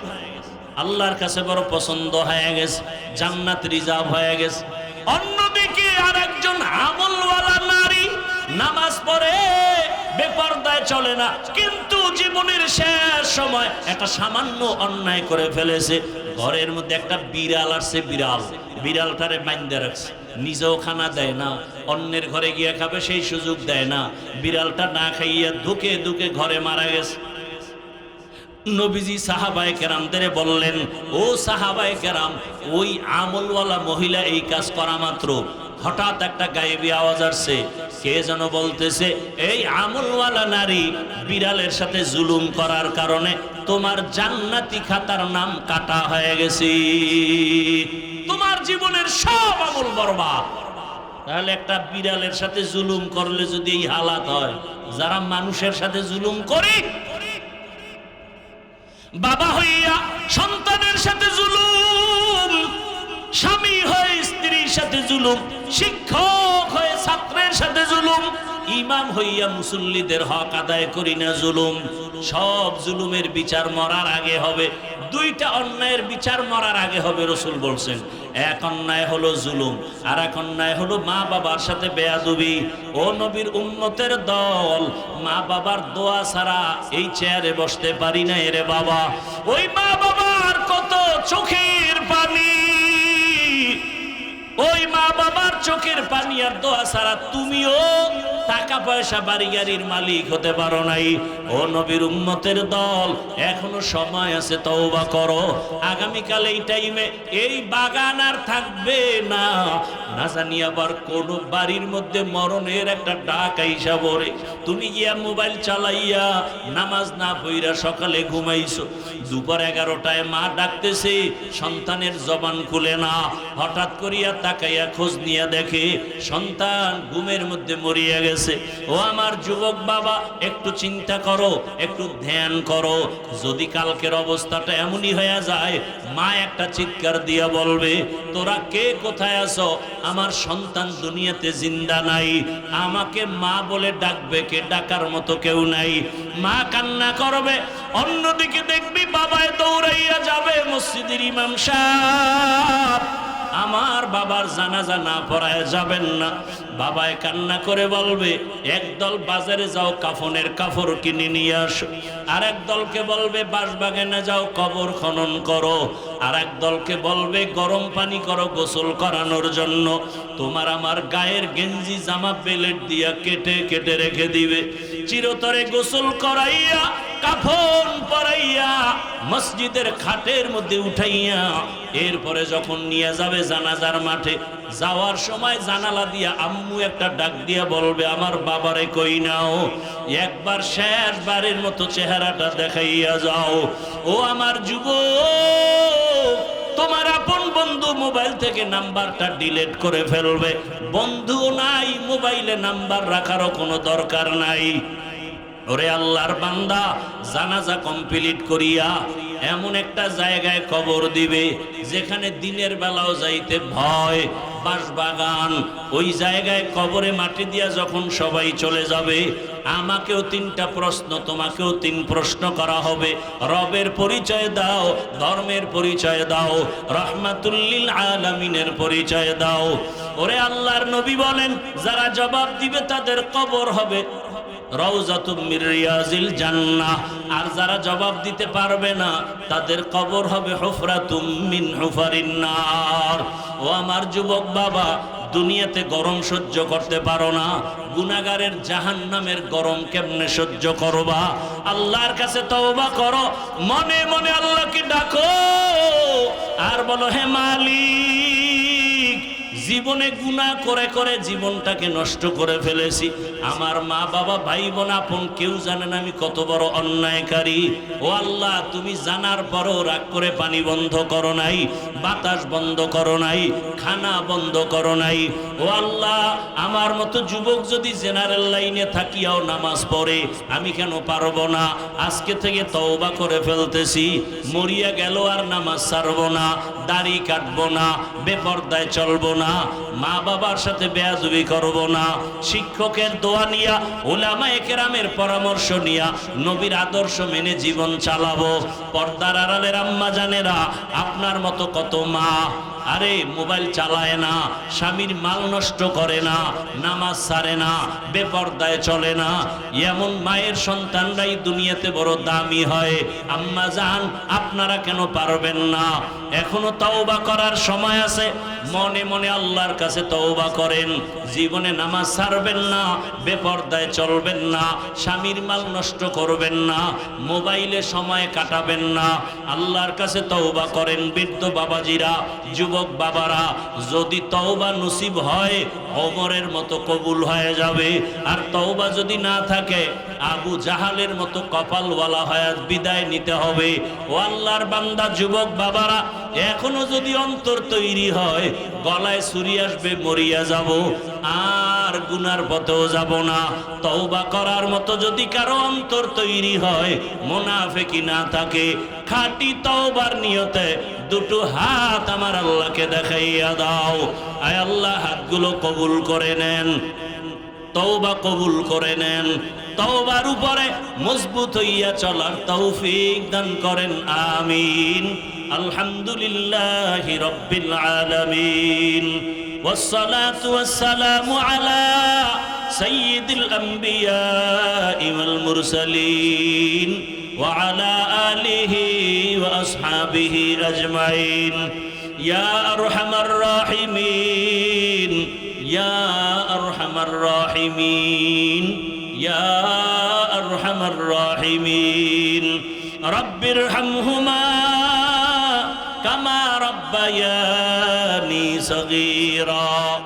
আল্লাহর কাছে বড় পছন্দ হয়ে গেছে, জান্নাত রিজার্ভ হয়ে গেছে। অন্যদিকে আর একজন আমলওয়ালা নারী নামাজ পড়ে, বেপরদায় চলে না, কিন্তু জীবনের শেষ সময় একটা সামান্য অন্যায় করে ফেলেছে। ঘরের মধ্যে একটা বিড়াল আসছে, বিড়ালটারে বাইন্ধে রাখছে, নিজেও খানা দেয় না, অন্যের ঘরে গিয়ে খাবে সেই সুযোগ দেয় না। বিড়ালটা না খাইয়া ধুকে ধুকে ঘরে মারা গেছে। নবীজি সাহাবায়ে কেরামদের বললেন, ও সাহাবায়ে কেরাম, ওই আমলওয়ালা মহিলা এই কাজ করা মাত্র হঠাৎ একটা গায়েবী আওয়াজ আসছে। কে যেন বলতেছে, এই আমলওয়ালা নারী বিড়ালের সাথে জুলুম করার কারণে তোমার জান্নাতি খাতার নাম কাটা হয়ে গেছে, তোমার জীবনের সব আমল বরবাদ। তাহলে একটা বিড়ালের সাথে জুলুম করলে যদি এই হালাত হয়, যারা মানুষের সাথে জুলুম করে, বাবা হইয়া সন্তানের সাথে জুলুম, স্বামী হয়ে স্ত্রীর সাথে জুলুম, শিক্ষক হয়ে ছাত্রের সাথে জুলুম, ইমাম হইয়া মুসল্লিদের হক আদায় করি না জুলুম। সব জুলুমের বিচার মরার আগে হবে। দুইটা অন্যায়ের বিচার মরার আগে হবে, রসুল বলছেন। এক অন্যায় হলো জুলুম, আর এক অন্যায় হলো মা বাবার সাথে বেয়াদবি। ও নবীর উম্মতের দল, মা বাবার দোয়া ছাড়া এই চেয়ারে বসতে পারি না রে বাবা। ওই মা বাবার কত চোখের পানি, ওই মা বাবার চোখের পানি আর দোয়া ছাড়া তুমিও টাকা পয়সা বাড়ি গাড়ির মালিক হতে পারো নাই। ও নবীর উম্মতের দল, এখনো সময় আছে, তওবা করো। আগামীকাল এই টাইমে এই বাগান আর থাকবে না, না জানি আবার কোন বাড়ির মধ্যে মরণের একটা ডাক আইসা পড়ে। তুমি গিয়া মোবাইল চালাইয়া নামাজ না পইরা সকালে ঘুমাইছো, দুপুর 11টায় মা ডাকতেছে, সন্তানের জবান খুলে না, হঠাৎ করিয়া তাকাইয়া খোঁজ নিয়ে দেখে সন্তান ঘুমের মধ্যে মরিয়া গেছে। ও আমার যুবক বাবা, একটু চিন্তা করো, একটু ধ্যান করো। যদি কালকের অবস্থাটা এমনই হয়ে যায়, মা একটা চিৎকার দিয়া বলবে, তোরা কে কোথায় আছো? আমার সন্তান দুনিয়াতে জিন্দা নাই, আমাকে মা বলে ডাকবে কে? ডাকার মতো কেউ নাই। মা কান্না করবে, অন্যদিকে দেখবি বাবায় দৌড়াইয়া যাবে মসজিদের ইমাম সাহেব, আমার বাবার জানাজা না পড়ায় যাবেন না। বাবায় কান্না করে বলবে, একদল বাজারে যাও কাফনের কাপড় কিনে নিয়ে আসো, আর এক দলকে বলবে বাঁশবাগানে যাও কবর খনন করো, আর এক দলকে বলবে গরম পানি করো গোসল করানোর জন্য। তোমার আমার গায়ের গেঞ্জি জামা বেলেট দিয়া কেটে কেটে রেখে দিবে, চিরতরে গোসল করাইয়া কাফন পরাইয়া মসজিদের খাটের মধ্যে উঠাইয়া এরপরে যখন নিয়ে যাবে জানাজার মাঠে, যাওয়ার সময় জানালা দিয়া আম্মু একটা ডাক দিয়া বলবে, আমার বাবারে কই নাও, একবার শেষবারের মতো চেহারাটা দেখাইয়া যাও। ও আমার যুবক, তোমার আপন বন্ধু মোবাইল থেকে নাম্বারটা ডিলিট করে ফেলবে, বন্ধু নাই, মোবাইলে নাম্বার রাখারও কোনো দরকার নাই। ওরে আল্লাহর বান্দা, জানাজা কমপ্লিট করিয়া এমন একটা জায়গায় কবর দিবে যেখানে দিনের বেলাও যাইতে ভয়, বাঁশবাগান। ওই জায়গায় কবরে মাটি দিয়া যখন সবাই চলে যাবে, আমাকেও 3টা প্রশ্ন, তোমাকেও 3 প্রশ্ন করা হবে। রবের পরিচয় দাও, ধর্মের পরিচয় দাও, রাহমাতুল লিল আলামিনের পরিচয় দাও। ওরে আল্লাহর নবী বলেন, যারা জবাব দিবে তাদের কবর হবে রাউযাতুম মির রিয়াজিল জান্নাহ, আর যারা জবাব দিতে পারবে না তাদের কবর হবে হুফরাতুম মিন হুফারিন নার। ও আমার যুবক বাবা, দুনিয়াতে গরম সহ্য করতে পারো না, গুনাহগারের জাহান্নামের গরম কেমনে সহ্য করবা? আল্লাহর কাছে তওবা করো, মনে মনে আল্লাহকে ডাকো আর বলো, হে মালিক, জীবনে গুনাহ করে করে জীবনটাকে নষ্ট করে ফেলেছি, আমার মা বাবা ভাই বোন আপন কেউ জানে না আমি কত বড় অন্যায়কারী। ও আল্লাহ, তুমি জানার পরও রাগ করে পানি বন্ধ করো নাই, বাতাস বন্ধ করো নাই, খানা বন্ধ করো নাই। ও আল্লাহ, আমার মতো যুবক যদি জেনারেল লাইনে থাকিয়াও নামাজ পড়ে, আমি কেন পারবো না? আজকে থেকে তওবা করে ফেলতেছি, মরিয়া গেল আর নামাজ ছাড়বো না, দাড়ি কাটবো না, বেপরদায় চলবো না, মা বাবার সাথে বেয়াদবি করবো না, শিক্ষকের দোয়া নিয়া, উলামায়ে কেরামের পরামর্শ নিয়া, নবীর আদর্শ মেনে জীবন চালাবো। পর্দার আড়ালের আম্মা জানেরা, আপনার মতো কত মা আরে মোবাইল চালায় না, স্বামীর মাল নষ্ট করে না, নামাজ ছাড়ে না, বেপরদায় চলে না, এমন মায়ের সন্তানরাই দুনিয়াতে বড় দামি হয়। আম্মা জান, আপনারা কেন পারবেন না? এখনো তওবা করার সময় আছে, মনে মনে আল্লাহর কাছে তওবা করেন। জীবনে নামাজ ছাড়বেন না, বেপরদায় চলবেন না, স্বামীর মাল নষ্ট করবেন না, মোবাইলে সময় কাটাবেন না, আল্লাহর কাছে তওবা করেন। বৃদ্ধ বাবাজিরা, যুবক বাবারা, যদি তওবা নসিব হয় ওমরের মতো কবুল হয়ে যাবে, আর তওবা যদি না থাকে আবু জাহালের মতো কপালওয়ালা হয়ে বিদায় নিতে হবে। ও আল্লাহর বান্দা যুবক বাবারা, এখনো যদি অন্তর তৈরি হয়, গলায় ছুরি আসবে, মরিয়া যাব, আর গুনার পথেও যাব না। তওবা করার মতো যদি কারো অন্তর তৈরি হয়, মুনাফিকি না থাকে, খাঁটি তওবার নিয়তে দুটো হাত আমার আল্লাহকে দেখাইয়া দাও। আয় আল্লাহ, হাতগুলো কবুল করে নেন, তওবা কবুল করে নেন, তওবার উপরে মজবুত হইয়া চলার তৌফিক দান করেন, আমিন। আলহামদুলিল্লাহি রাব্বিল আলামিন والصلاة والسلام على سيد الأنبياء والمرسلين وعلى آله وأصحابه أجمعين يا أرحم الراحمين يا أرحم الراحمين يا أرحم الراحمين رب ارحمهما كما ربياني صغيرا